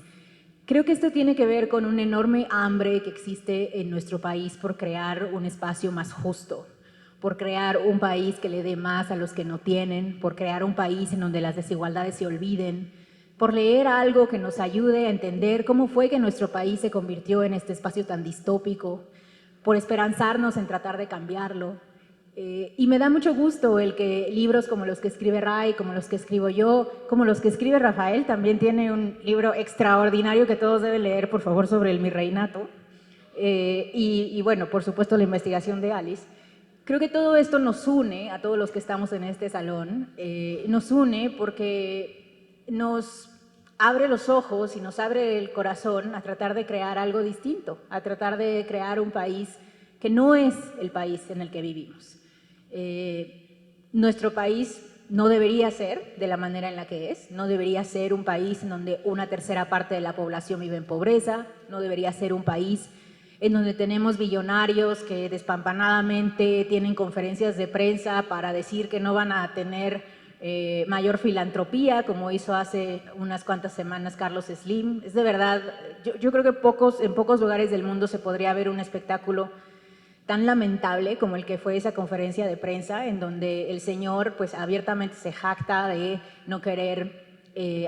S5: Creo que esto tiene que ver con un enorme hambre que existe en nuestro país por crear un espacio más justo, por crear un país que le dé más a los que no tienen, por crear un país en donde las desigualdades se olviden, por leer algo que nos ayude a entender cómo fue que nuestro país se convirtió en este espacio tan distópico, por esperanzarnos en tratar de cambiarlo. Y me da mucho gusto el que libros como los que escribe Ray, como los que escribo yo, como los que escribe Rafael, también tiene un libro extraordinario que todos deben leer, por favor, sobre el virreinato. Y bueno, por supuesto, la investigación de Alice. Creo que todo esto nos une a todos los que estamos en este salón, nos une porque nos abre los ojos y nos abre el corazón a tratar de crear algo distinto, a tratar de crear un país que no es el país en el que vivimos. Nuestro país no debería ser de la manera en la que es, no debería ser un país en donde una tercera parte de la población vive en pobreza, no debería ser un país en donde tenemos billonarios que despampanadamente tienen conferencias de prensa para decir que no van a tener mayor filantropía, como hizo hace unas cuantas semanas Carlos Slim. Es de verdad, yo creo que en pocos lugares del mundo se podría ver un espectáculo tan lamentable como el que fue esa conferencia de prensa, en donde el señor pues abiertamente se jacta de no querer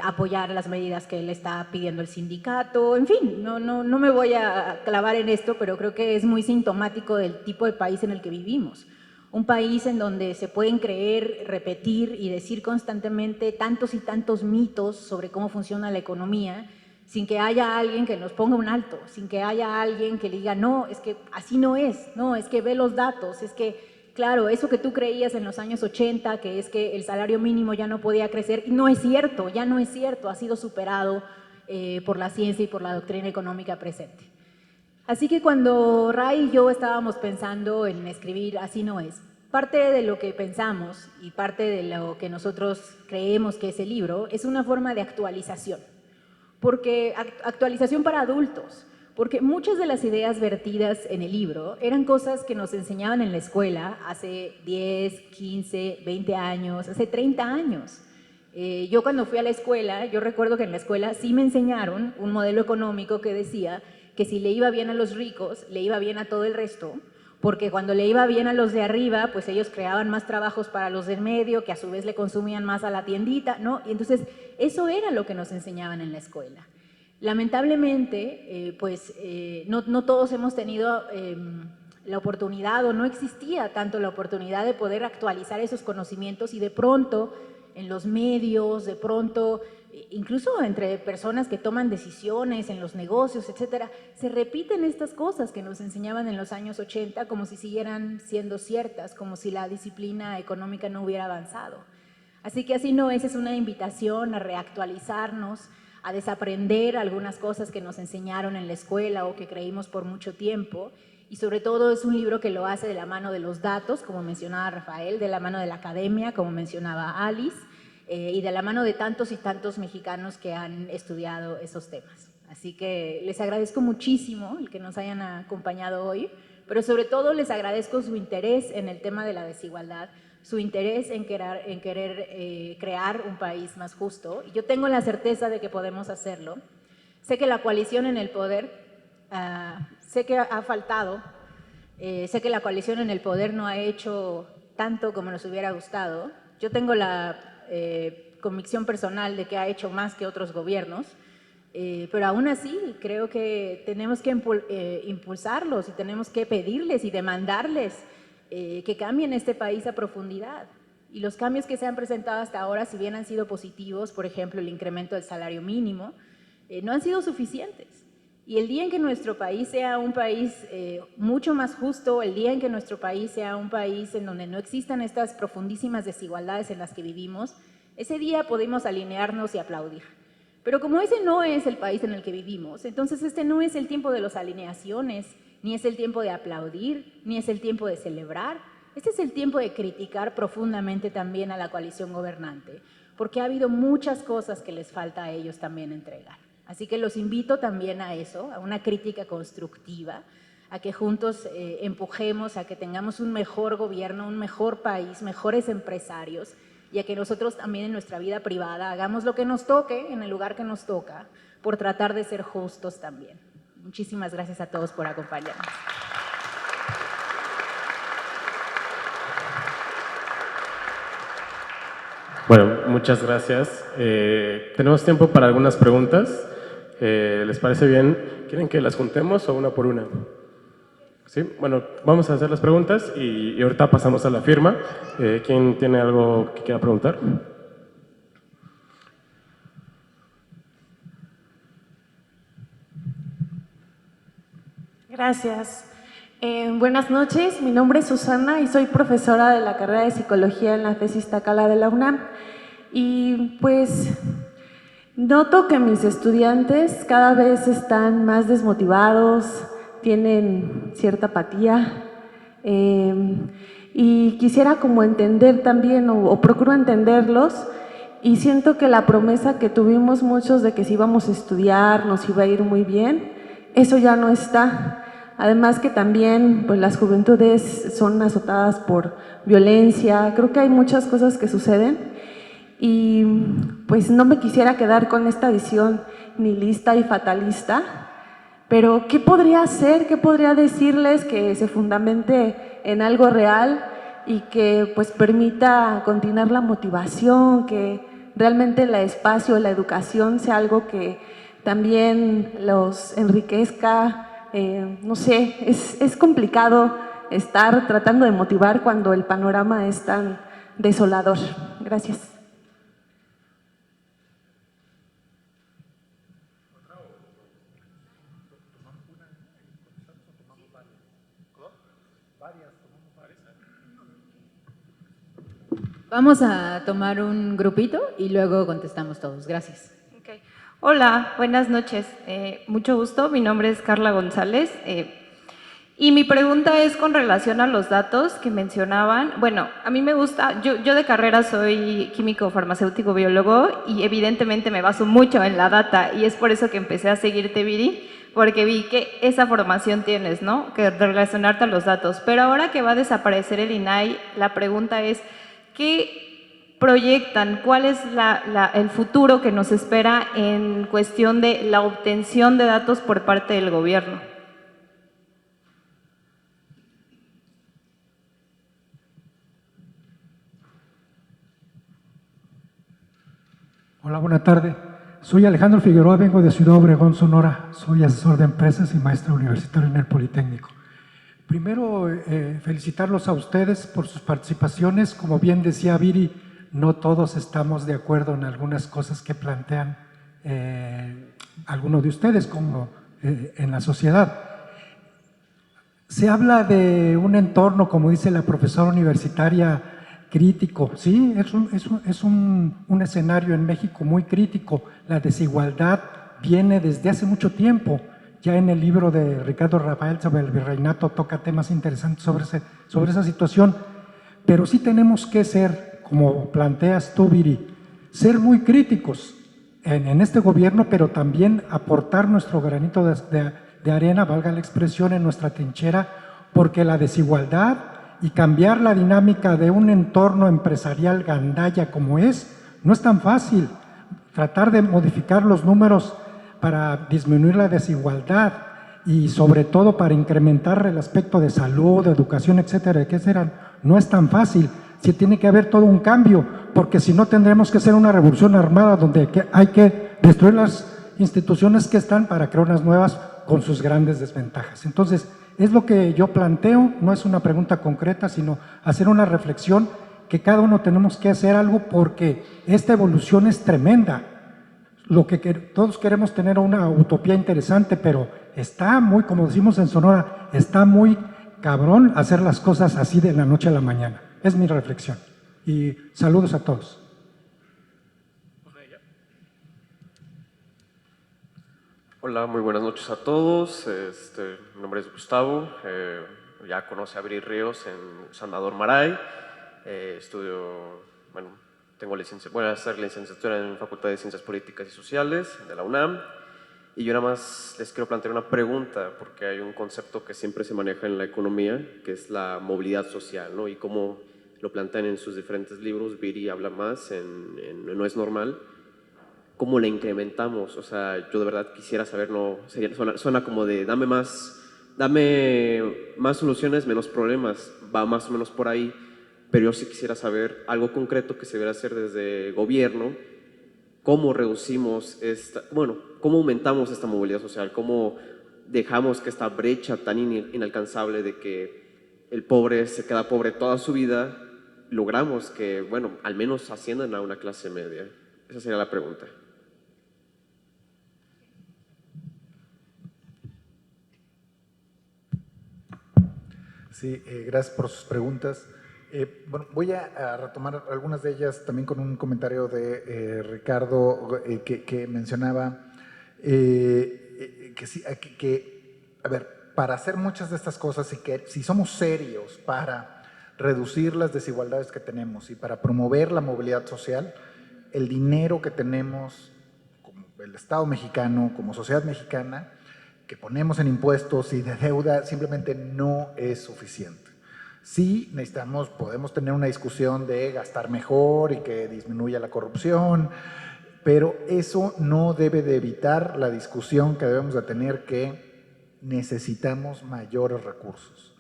S5: apoyar las medidas que él está pidiendo el sindicato. En fin, no me voy a clavar en esto, pero creo que es muy sintomático del tipo de país en el que vivimos. Un país en donde se pueden creer, repetir y decir constantemente tantos y tantos mitos sobre cómo funciona la economía, sin que haya alguien que nos ponga un alto, sin que haya alguien que le diga, no, es que así no, es que ve los datos, es que, claro, eso que tú creías en los años 80, que es que el salario mínimo ya no podía crecer, no es cierto, ya no es cierto, ha sido superado por la ciencia y por la doctrina económica presente. Así que cuando Ray y yo estábamos pensando en escribir Así no es, parte de lo que pensamos y parte de lo que nosotros creemos que es el libro es una forma de actualización. Porque actualización para adultos, porque muchas de las ideas vertidas en el libro eran cosas que nos enseñaban en la escuela hace 10, 15, 20 años, hace 30 años. Yo cuando fui a la escuela, yo recuerdo que en la escuela sí me enseñaron un modelo económico que decía que si le iba bien a los ricos, le iba bien a todo el resto, porque cuando le iba bien a los de arriba, pues ellos creaban más trabajos para los del medio, que a su vez le consumían más a la tiendita, ¿no? Y entonces eso era lo que nos enseñaban en la escuela. Lamentablemente, no todos hemos tenido la oportunidad, o no existía tanto la oportunidad de poder actualizar esos conocimientos, y de pronto en los medios, de pronto incluso entre personas que toman decisiones en los negocios, etcétera, se repiten estas cosas que nos enseñaban en los años 80 como si siguieran siendo ciertas, como si la disciplina económica no hubiera avanzado. Así que Así no es una invitación a reactualizarnos, a desaprender algunas cosas que nos enseñaron en la escuela o que creímos por mucho tiempo, y sobre todo es un libro que lo hace de la mano de los datos, como mencionaba Rafael, de la mano de la academia, como mencionaba Alice, y de la mano de tantos y tantos mexicanos que han estudiado esos temas. Así que les agradezco muchísimo el que nos hayan acompañado hoy, pero sobre todo les agradezco su interés en el tema de la desigualdad, su interés en querer crear un país más justo. Y yo tengo la certeza de que podemos hacerlo. Sé que la coalición en el poder, sé que ha faltado, sé que la coalición en el poder no ha hecho tanto como nos hubiera gustado. Yo tengo la convicción personal de que ha hecho más que otros gobiernos, pero aún así creo que tenemos que impulsarlos y tenemos que pedirles y demandarles que cambien este país a profundidad. Y los cambios que se han presentado hasta ahora, si bien han sido positivos, por ejemplo el incremento del salario mínimo, no han sido suficientes. Y el día en que nuestro país sea un país mucho más justo, el día en que nuestro país sea un país en donde no existan estas profundísimas desigualdades en las que vivimos, ese día podemos alinearnos y aplaudir. Pero como ese no es el país en el que vivimos, entonces este no es el tiempo de las alineaciones, ni es el tiempo de aplaudir, ni es el tiempo de celebrar. Este es el tiempo de criticar profundamente también a la coalición gobernante, porque ha habido muchas cosas que les falta a ellos también entregar. Así que los invito también a eso, a una crítica constructiva, a que juntos empujemos a que tengamos un mejor gobierno, un mejor país, mejores empresarios, y a que nosotros también en nuestra vida privada hagamos lo que nos toque en el lugar que nos toca, por tratar de ser justos también. Muchísimas gracias a todos por acompañarnos.
S1: Bueno, muchas gracias. Tenemos tiempo para algunas preguntas. ¿Les parece bien? ¿Quieren que las juntemos o una por una? Sí, bueno, vamos a hacer las preguntas y ahorita pasamos a la firma. ¿Quién tiene algo que quiera preguntar?
S6: Gracias. Buenas noches, mi nombre es Susana y soy profesora de la carrera de Psicología en la FES Iztacala de la UNAM. Y pues noto que mis estudiantes cada vez están más desmotivados, tienen cierta apatía y quisiera como entender también o procuro entenderlos, y siento que la promesa que tuvimos muchos de que si íbamos a estudiar nos iba a ir muy bien, eso ya no está. Además que también pues, las juventudes son azotadas por violencia, creo que hay muchas cosas que suceden y pues no me quisiera quedar con esta visión nihilista y fatalista, pero ¿qué podría hacer? ¿Qué podría decirles que se fundamente en algo real y que pues permita continuar la motivación, que realmente el espacio, la educación sea algo que también los enriquezca? No sé, es complicado estar tratando de motivar cuando el panorama es tan desolador. Gracias.
S5: Vamos a tomar un grupito y luego contestamos todos. Gracias.
S7: Okay. Hola, buenas noches. Mucho gusto. Mi nombre es Carla González. Y mi pregunta es con relación a los datos que mencionaban. Bueno, a mí me gusta, yo de carrera soy químico, farmacéutico, biólogo y evidentemente me baso mucho en la data y es por eso que empecé a seguirte, Viri, porque vi que esa formación tienes, ¿no? Que relacionarte a los datos. Pero ahora que va a desaparecer el INAI, la pregunta es, ¿qué proyectan? ¿Cuál es el futuro que nos espera en cuestión de la obtención de datos por parte del gobierno?
S8: Hola, buena tarde. Soy Alejandro Figueroa, vengo de Ciudad Obregón, Sonora. Soy asesor de empresas y maestro universitario en el Politécnico. Primero, felicitarlos a ustedes por sus participaciones. Como bien decía Viri, no todos estamos de acuerdo en algunas cosas que plantean algunos de ustedes como en la sociedad. Se habla de un entorno, como dice la profesora universitaria, crítico. Sí, es un escenario en México muy crítico. La desigualdad viene desde hace mucho tiempo. Ya en el libro de Ricardo Rafael sobre el virreinato toca temas interesantes sobre esa situación, pero sí tenemos que ser, como planteas tú, Viri, ser muy críticos en este gobierno, pero también aportar nuestro granito de arena, valga la expresión, en nuestra trinchera, porque la desigualdad y cambiar la dinámica de un entorno empresarial gandalla como no es tan fácil. Tratar de modificar los números para disminuir la desigualdad y sobre todo para incrementar el aspecto de salud, de educación, etcétera, no es tan fácil. Sí tiene que haber todo un cambio, porque si no tendremos que hacer una revolución armada donde hay que destruir las instituciones que están para crear unas nuevas con sus grandes desventajas. Entonces, es lo que yo planteo, no es una pregunta concreta, sino hacer una reflexión que cada uno tenemos que hacer algo porque esta evolución es tremenda. Todos queremos tener una utopía interesante, pero está muy, como decimos en Sonora, está muy cabrón hacer las cosas así de la noche a la mañana. Es mi reflexión. Y saludos a todos.
S9: Hola, muy buenas noches a todos. Mi nombre es Gustavo. Ya conoce a Viri Ríos en San Salvador Maray. Voy a hacer licenciatura en Facultad de Ciencias Políticas y Sociales de la UNAM. Y yo nada más les quiero plantear una pregunta, porque hay un concepto que siempre se maneja en la economía, que es la movilidad social, ¿no? Y cómo lo plantean en sus diferentes libros. Viri habla más en No es normal. ¿Cómo la incrementamos? O sea, yo de verdad quisiera saber, no, suena como de dame más soluciones, menos problemas, va más o menos por ahí, pero yo sí quisiera saber algo concreto que se debería hacer desde gobierno. ¿Cómo reducimos cómo aumentamos esta movilidad social? ¿Cómo dejamos que esta brecha tan inalcanzable de que el pobre se queda pobre toda su vida, logramos que, bueno, al menos asciendan a una clase media? Esa sería la pregunta.
S4: Sí, gracias por sus preguntas. Bueno, voy a retomar algunas de ellas también con un comentario de Ricardo que mencionaba a ver, para hacer muchas de estas cosas y que si somos serios para reducir las desigualdades que tenemos y para promover la movilidad social, el dinero que tenemos como el Estado mexicano, como sociedad mexicana, que ponemos en impuestos y de deuda, simplemente no es suficiente. Sí, podemos tener una discusión de gastar mejor y que disminuya la corrupción, pero eso no debe de evitar la discusión que debemos de tener, que necesitamos mayores recursos.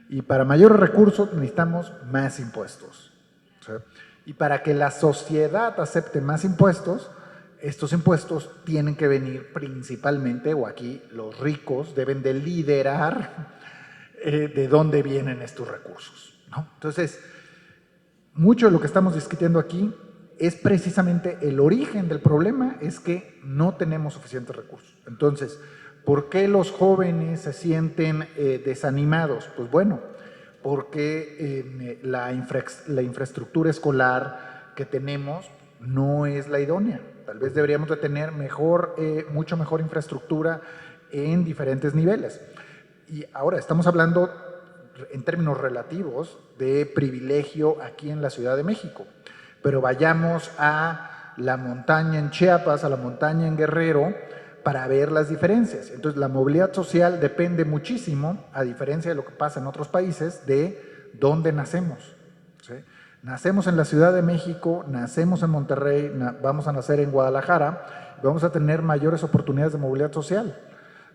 S4: Y para mayores recursos necesitamos más impuestos. ¿Sí? Y para que la sociedad acepte más impuestos, estos impuestos tienen que venir principalmente, o aquí los ricos deben de liderar de dónde vienen estos recursos, ¿no? Entonces, mucho de lo que estamos discutiendo aquí es precisamente el origen del problema, es que no tenemos suficientes recursos. Entonces, ¿por qué los jóvenes se sienten desanimados? Pues bueno, porque la infraestructura escolar que tenemos no es la idónea. Tal vez deberíamos de tener mucho mejor infraestructura en diferentes niveles. Y ahora estamos hablando en términos relativos de privilegio aquí en la Ciudad de México, pero vayamos a la montaña en Chiapas, a la montaña en Guerrero, para ver las diferencias. Entonces, la movilidad social depende muchísimo, a diferencia de lo que pasa en otros países, de dónde nacemos. ¿Sí? Nacemos en la Ciudad de México, nacemos en Monterrey, vamos a nacer en Guadalajara, vamos a tener mayores oportunidades de movilidad social.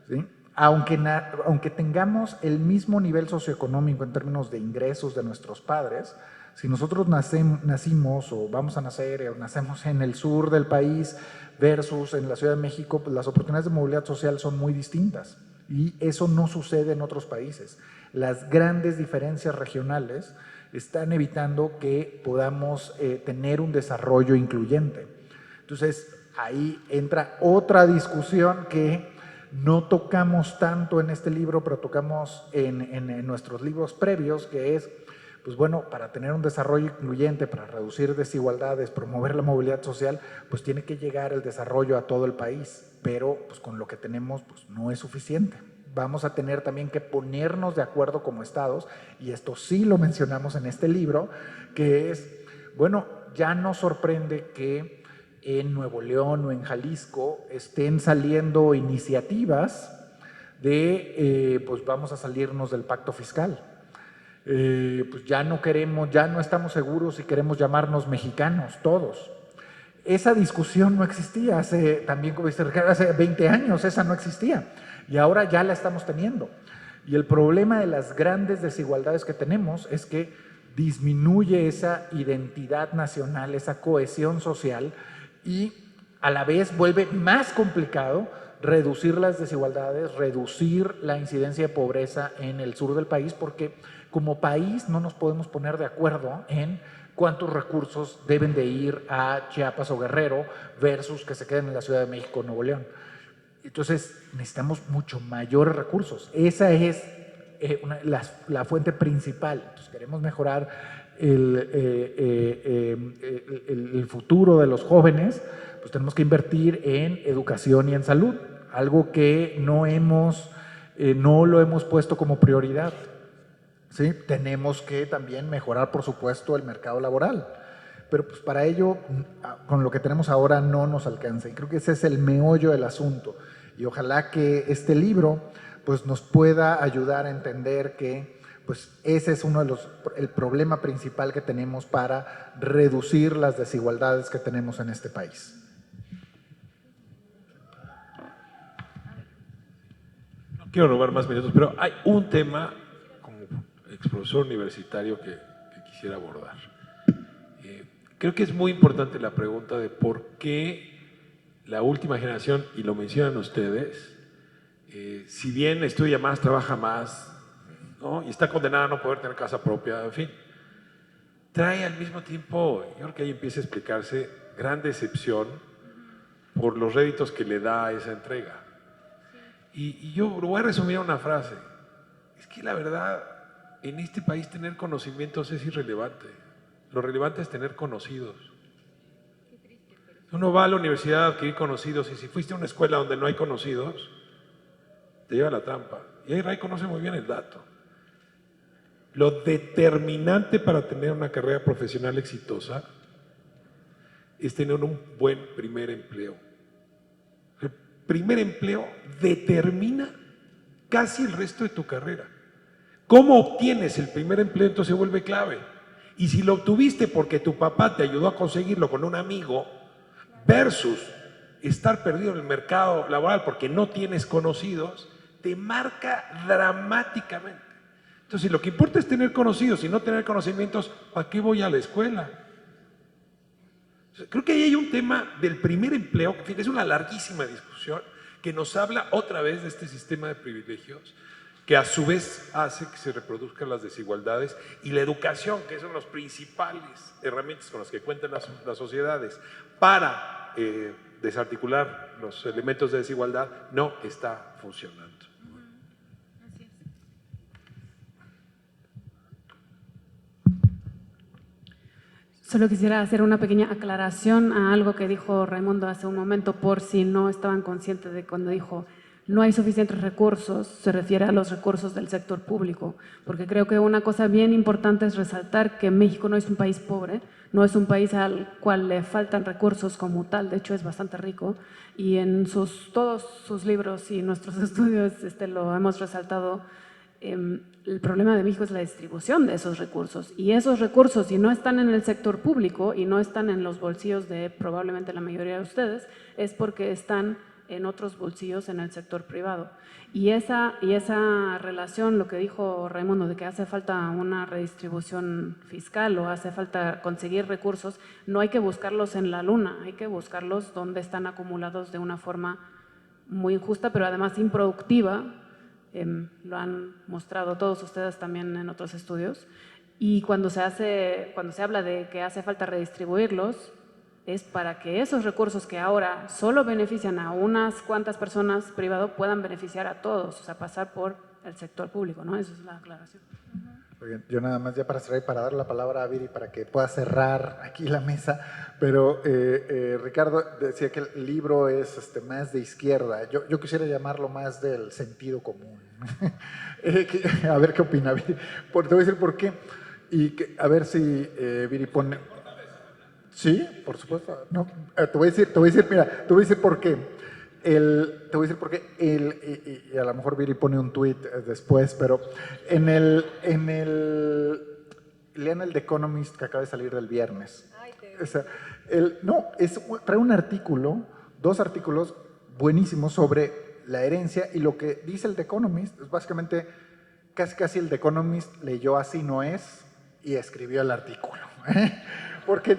S4: ¿Sí? Aunque tengamos el mismo nivel socioeconómico en términos de ingresos de nuestros padres, si nosotros nacimos o vamos a nacer o nacemos en el sur del país versus en la Ciudad de México, pues las oportunidades de movilidad social son muy distintas y eso no sucede en otros países. Las grandes diferencias regionales están evitando que podamos tener un desarrollo incluyente. Entonces, ahí entra otra discusión que no tocamos tanto en este libro, pero tocamos en nuestros libros previos, que es, pues bueno, para tener un desarrollo incluyente, para reducir desigualdades, promover la movilidad social, pues tiene que llegar el desarrollo a todo el país, pero pues con lo que tenemos pues no es suficiente. Vamos a tener también que ponernos de acuerdo como estados, y esto sí lo mencionamos en este libro, que es, bueno, ya nos sorprende que en Nuevo León o en Jalisco estén saliendo iniciativas de, pues vamos a salirnos del pacto fiscal. Pues ya no estamos seguros si queremos llamarnos mexicanos todos. Esa discusión no existía también como dice Ricardo, hace 20 años esa no existía y ahora ya la estamos teniendo. Y el problema de las grandes desigualdades que tenemos es que disminuye esa identidad nacional, esa cohesión social, y a la vez vuelve más complicado reducir las desigualdades, reducir la incidencia de pobreza en el sur del país, porque como país no nos podemos poner de acuerdo en cuántos recursos deben de ir a Chiapas o Guerrero versus que se queden en la Ciudad de México o Nuevo León. Entonces necesitamos mucho mayores recursos. Esa es la fuente principal. Entonces queremos mejorar el futuro de los jóvenes, pues tenemos que invertir en educación y en salud, algo que no lo hemos puesto como prioridad. ¿Sí? Tenemos que también mejorar, por supuesto, el mercado laboral, pero pues para ello, con lo que tenemos ahora no nos alcanza, y creo que ese es el meollo del asunto. Y ojalá que este libro pues, nos pueda ayudar a entender que pues, ese es el problema principal que tenemos para reducir las desigualdades que tenemos en este país.
S3: No quiero robar más minutos, pero hay un tema como exprofesor universitario que quisiera abordar. Creo que es muy importante la pregunta de por qué la última generación, y lo mencionan ustedes, si bien estudia más, trabaja más, ¿no? Y está condenada a no poder tener casa propia, en fin, trae al mismo tiempo, yo creo que ahí empieza a explicarse, gran decepción por los réditos que le da a esa entrega. Y yo lo voy a resumir en una frase. Es que la verdad, en este país tener conocimientos es irrelevante. Lo relevante es tener conocidos. Uno va a la universidad a adquirir conocidos y si fuiste a una escuela donde no hay conocidos, te lleva a la trampa. Y ahí Ray conoce muy bien el dato. Lo determinante para tener una carrera profesional exitosa es tener un buen primer empleo. El primer empleo determina casi el resto de tu carrera. ¿Cómo obtienes el primer empleo? Entonces se vuelve clave. Y si lo obtuviste porque tu papá te ayudó a conseguirlo con un amigo, versus estar perdido en el mercado laboral porque no tienes conocidos, te marca dramáticamente. Entonces, lo que importa es tener conocidos y no tener conocimientos. ¿Para qué voy a la escuela? Creo que ahí hay un tema del primer empleo, que en fin, es una larguísima discusión, que nos habla otra vez de este sistema de privilegios, que a su vez hace que se reproduzcan las desigualdades, y la educación, que son las principales herramientas con las que cuentan las sociedades para desarticular los elementos de desigualdad, no está funcionando.
S2: Solo quisiera hacer una pequeña aclaración a algo que dijo Raimundo hace un momento, por si no estaban conscientes de cuando dijo no hay suficientes recursos, se refiere a los recursos del sector público, porque creo que una cosa bien importante es resaltar que México no es un país pobre, no es un país al cual le faltan recursos como tal, de hecho es bastante rico, y en todos sus libros y nuestros estudios lo hemos resaltado. El problema de México es la distribución de esos recursos, y esos recursos, si no están en el sector público y no están en los bolsillos de probablemente la mayoría de ustedes, es porque están en otros bolsillos en el sector privado. Y esa relación, lo que dijo Raimundo, de que hace falta una redistribución fiscal o hace falta conseguir recursos, no hay que buscarlos en la luna, hay que buscarlos donde están acumulados de una forma muy injusta, pero además improductiva. Lo han mostrado todos ustedes también en otros estudios. Y cuando se habla de que hace falta redistribuirlos, es para que esos recursos que ahora solo benefician a unas cuantas personas privadas puedan beneficiar a todos, o sea, pasar por el sector público, ¿no? Esa es la aclaración.
S4: Bien, yo nada más ya para cerrar y para dar la palabra a Viri para que pueda cerrar aquí la mesa, pero Ricardo decía que el libro es más de izquierda, yo quisiera llamarlo más del sentido común. A ver qué opina Viri, te voy a decir por qué, y a ver si Viri pone... Sí, por supuesto. No, te voy a decir por qué. Te voy a decir por qué. Y a lo mejor Viri pone un tweet después, pero lean el The Economist que acaba de salir del viernes. O sea, trae un artículo, 2 artículos buenísimos sobre la herencia, y lo que dice el The Economist es básicamente casi el The Economist leyó Así no es y escribió el artículo. Porque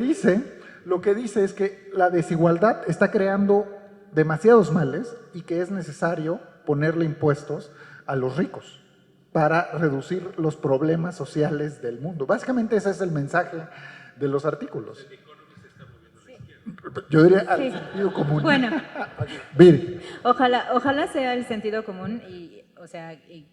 S4: lo que dice es que la desigualdad está creando demasiados males y que es necesario ponerle impuestos a los ricos para reducir los problemas sociales del mundo. Básicamente ese es el mensaje de los artículos. Yo diría al sentido común.
S5: Bueno, ojalá sea el sentido común y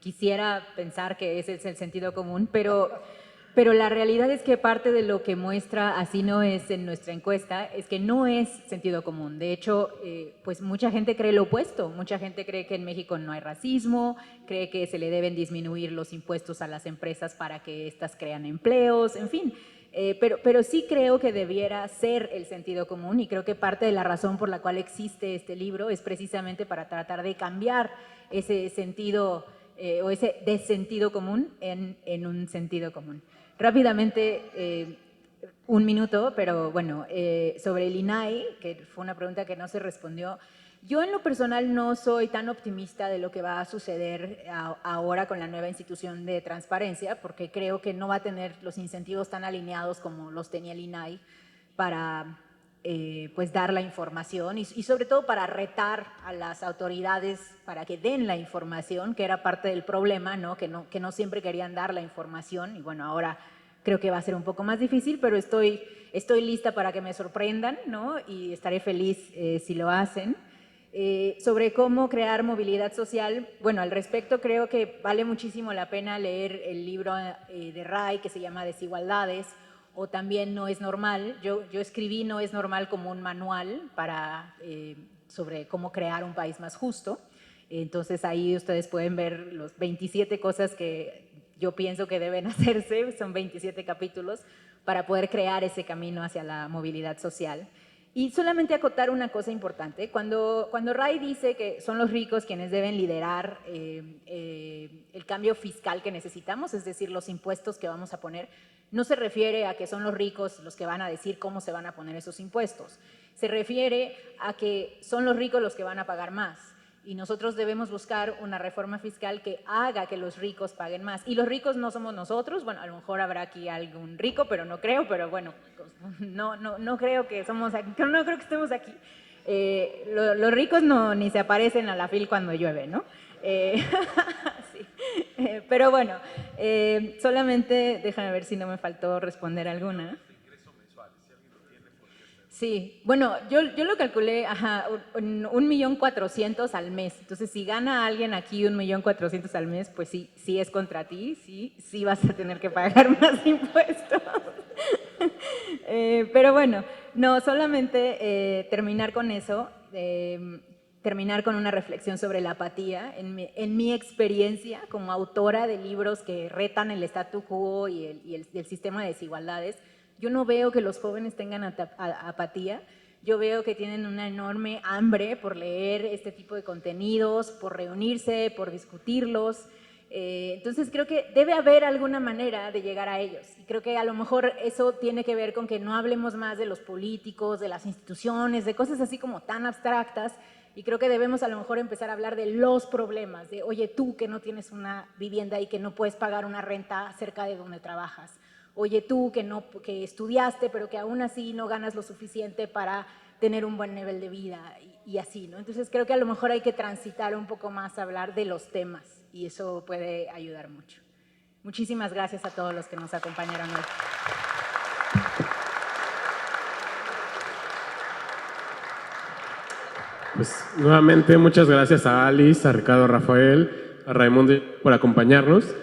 S5: quisiera pensar que ese es el sentido común, pero la realidad es que parte de lo que muestra Así no es en nuestra encuesta es que no es sentido común. De hecho, pues mucha gente cree lo opuesto. Mucha gente cree que en México no hay racismo, cree que se le deben disminuir los impuestos a las empresas para que éstas crean empleos, en fin. Pero sí creo que debiera ser el sentido común y creo que parte de la razón por la cual existe este libro es precisamente para tratar de cambiar ese sentido o ese dessentido común en un sentido común. Rápidamente, un minuto, pero bueno, sobre el INAI, que fue una pregunta que no se respondió. Yo en lo personal no soy tan optimista de lo que va a suceder ahora con la nueva institución de transparencia, porque creo que no va a tener los incentivos tan alineados como los tenía el INAI para pues dar la información y sobre todo para retar a las autoridades para que den la información, que era parte del problema, ¿no? Que no siempre querían dar la información y bueno, ahora creo que va a ser un poco más difícil, pero estoy lista para que me sorprendan, ¿no? Y estaré feliz si lo hacen. Sobre cómo crear movilidad social, bueno, al respecto creo que vale muchísimo la pena leer el libro de Ray que se llama Desigualdades o también No es normal. Yo escribí No es normal como un manual sobre cómo crear un país más justo. Entonces ahí ustedes pueden ver los 27 cosas que yo pienso que deben hacerse, son 27 capítulos, para poder crear ese camino hacia la movilidad social. Y solamente acotar una cosa importante, cuando Ray dice que son los ricos quienes deben liderar el cambio fiscal que necesitamos, es decir, los impuestos que vamos a poner, no se refiere a que son los ricos los que van a decir cómo se van a poner esos impuestos, se refiere a que son los ricos los que van a pagar más. Y nosotros debemos buscar una reforma fiscal que haga que los ricos paguen más. Y los ricos no somos nosotros, bueno, a lo mejor habrá aquí algún rico, pero no creo, pero bueno, no creo que estemos aquí. Los ricos ni se aparecen a la fil cuando llueve, ¿no? Sí. Pero bueno, solamente déjame ver si no me faltó responder alguna. Sí, bueno, yo lo calculé, 1.400.000 al mes. Entonces, si gana alguien aquí 1.400.000 al mes, pues sí es contra ti, sí vas a tener que pagar más impuestos. Pero bueno, no, solamente terminar con eso, terminar con una reflexión sobre la apatía. En mi experiencia como autora de libros que retan el statu quo y el sistema de desigualdades, yo no veo que los jóvenes tengan apatía, yo veo que tienen una enorme hambre por leer este tipo de contenidos, por reunirse, por discutirlos. Entonces creo que debe haber alguna manera de llegar a ellos. Y creo que a lo mejor eso tiene que ver con que no hablemos más de los políticos, de las instituciones, de cosas así como tan abstractas. Y creo que debemos a lo mejor empezar a hablar de los problemas, de oye, tú que no tienes una vivienda y que no puedes pagar una renta cerca de donde trabajas. Oye, tú que estudiaste, pero que aún así no ganas lo suficiente para tener un buen nivel de vida y así, ¿no? Entonces creo que a lo mejor hay que transitar un poco más a hablar de los temas y eso puede ayudar mucho. Muchísimas gracias a todos los que nos acompañaron hoy.
S1: Pues nuevamente muchas gracias a Alice, a Ricardo, a Rafael, a Raimundo por acompañarnos.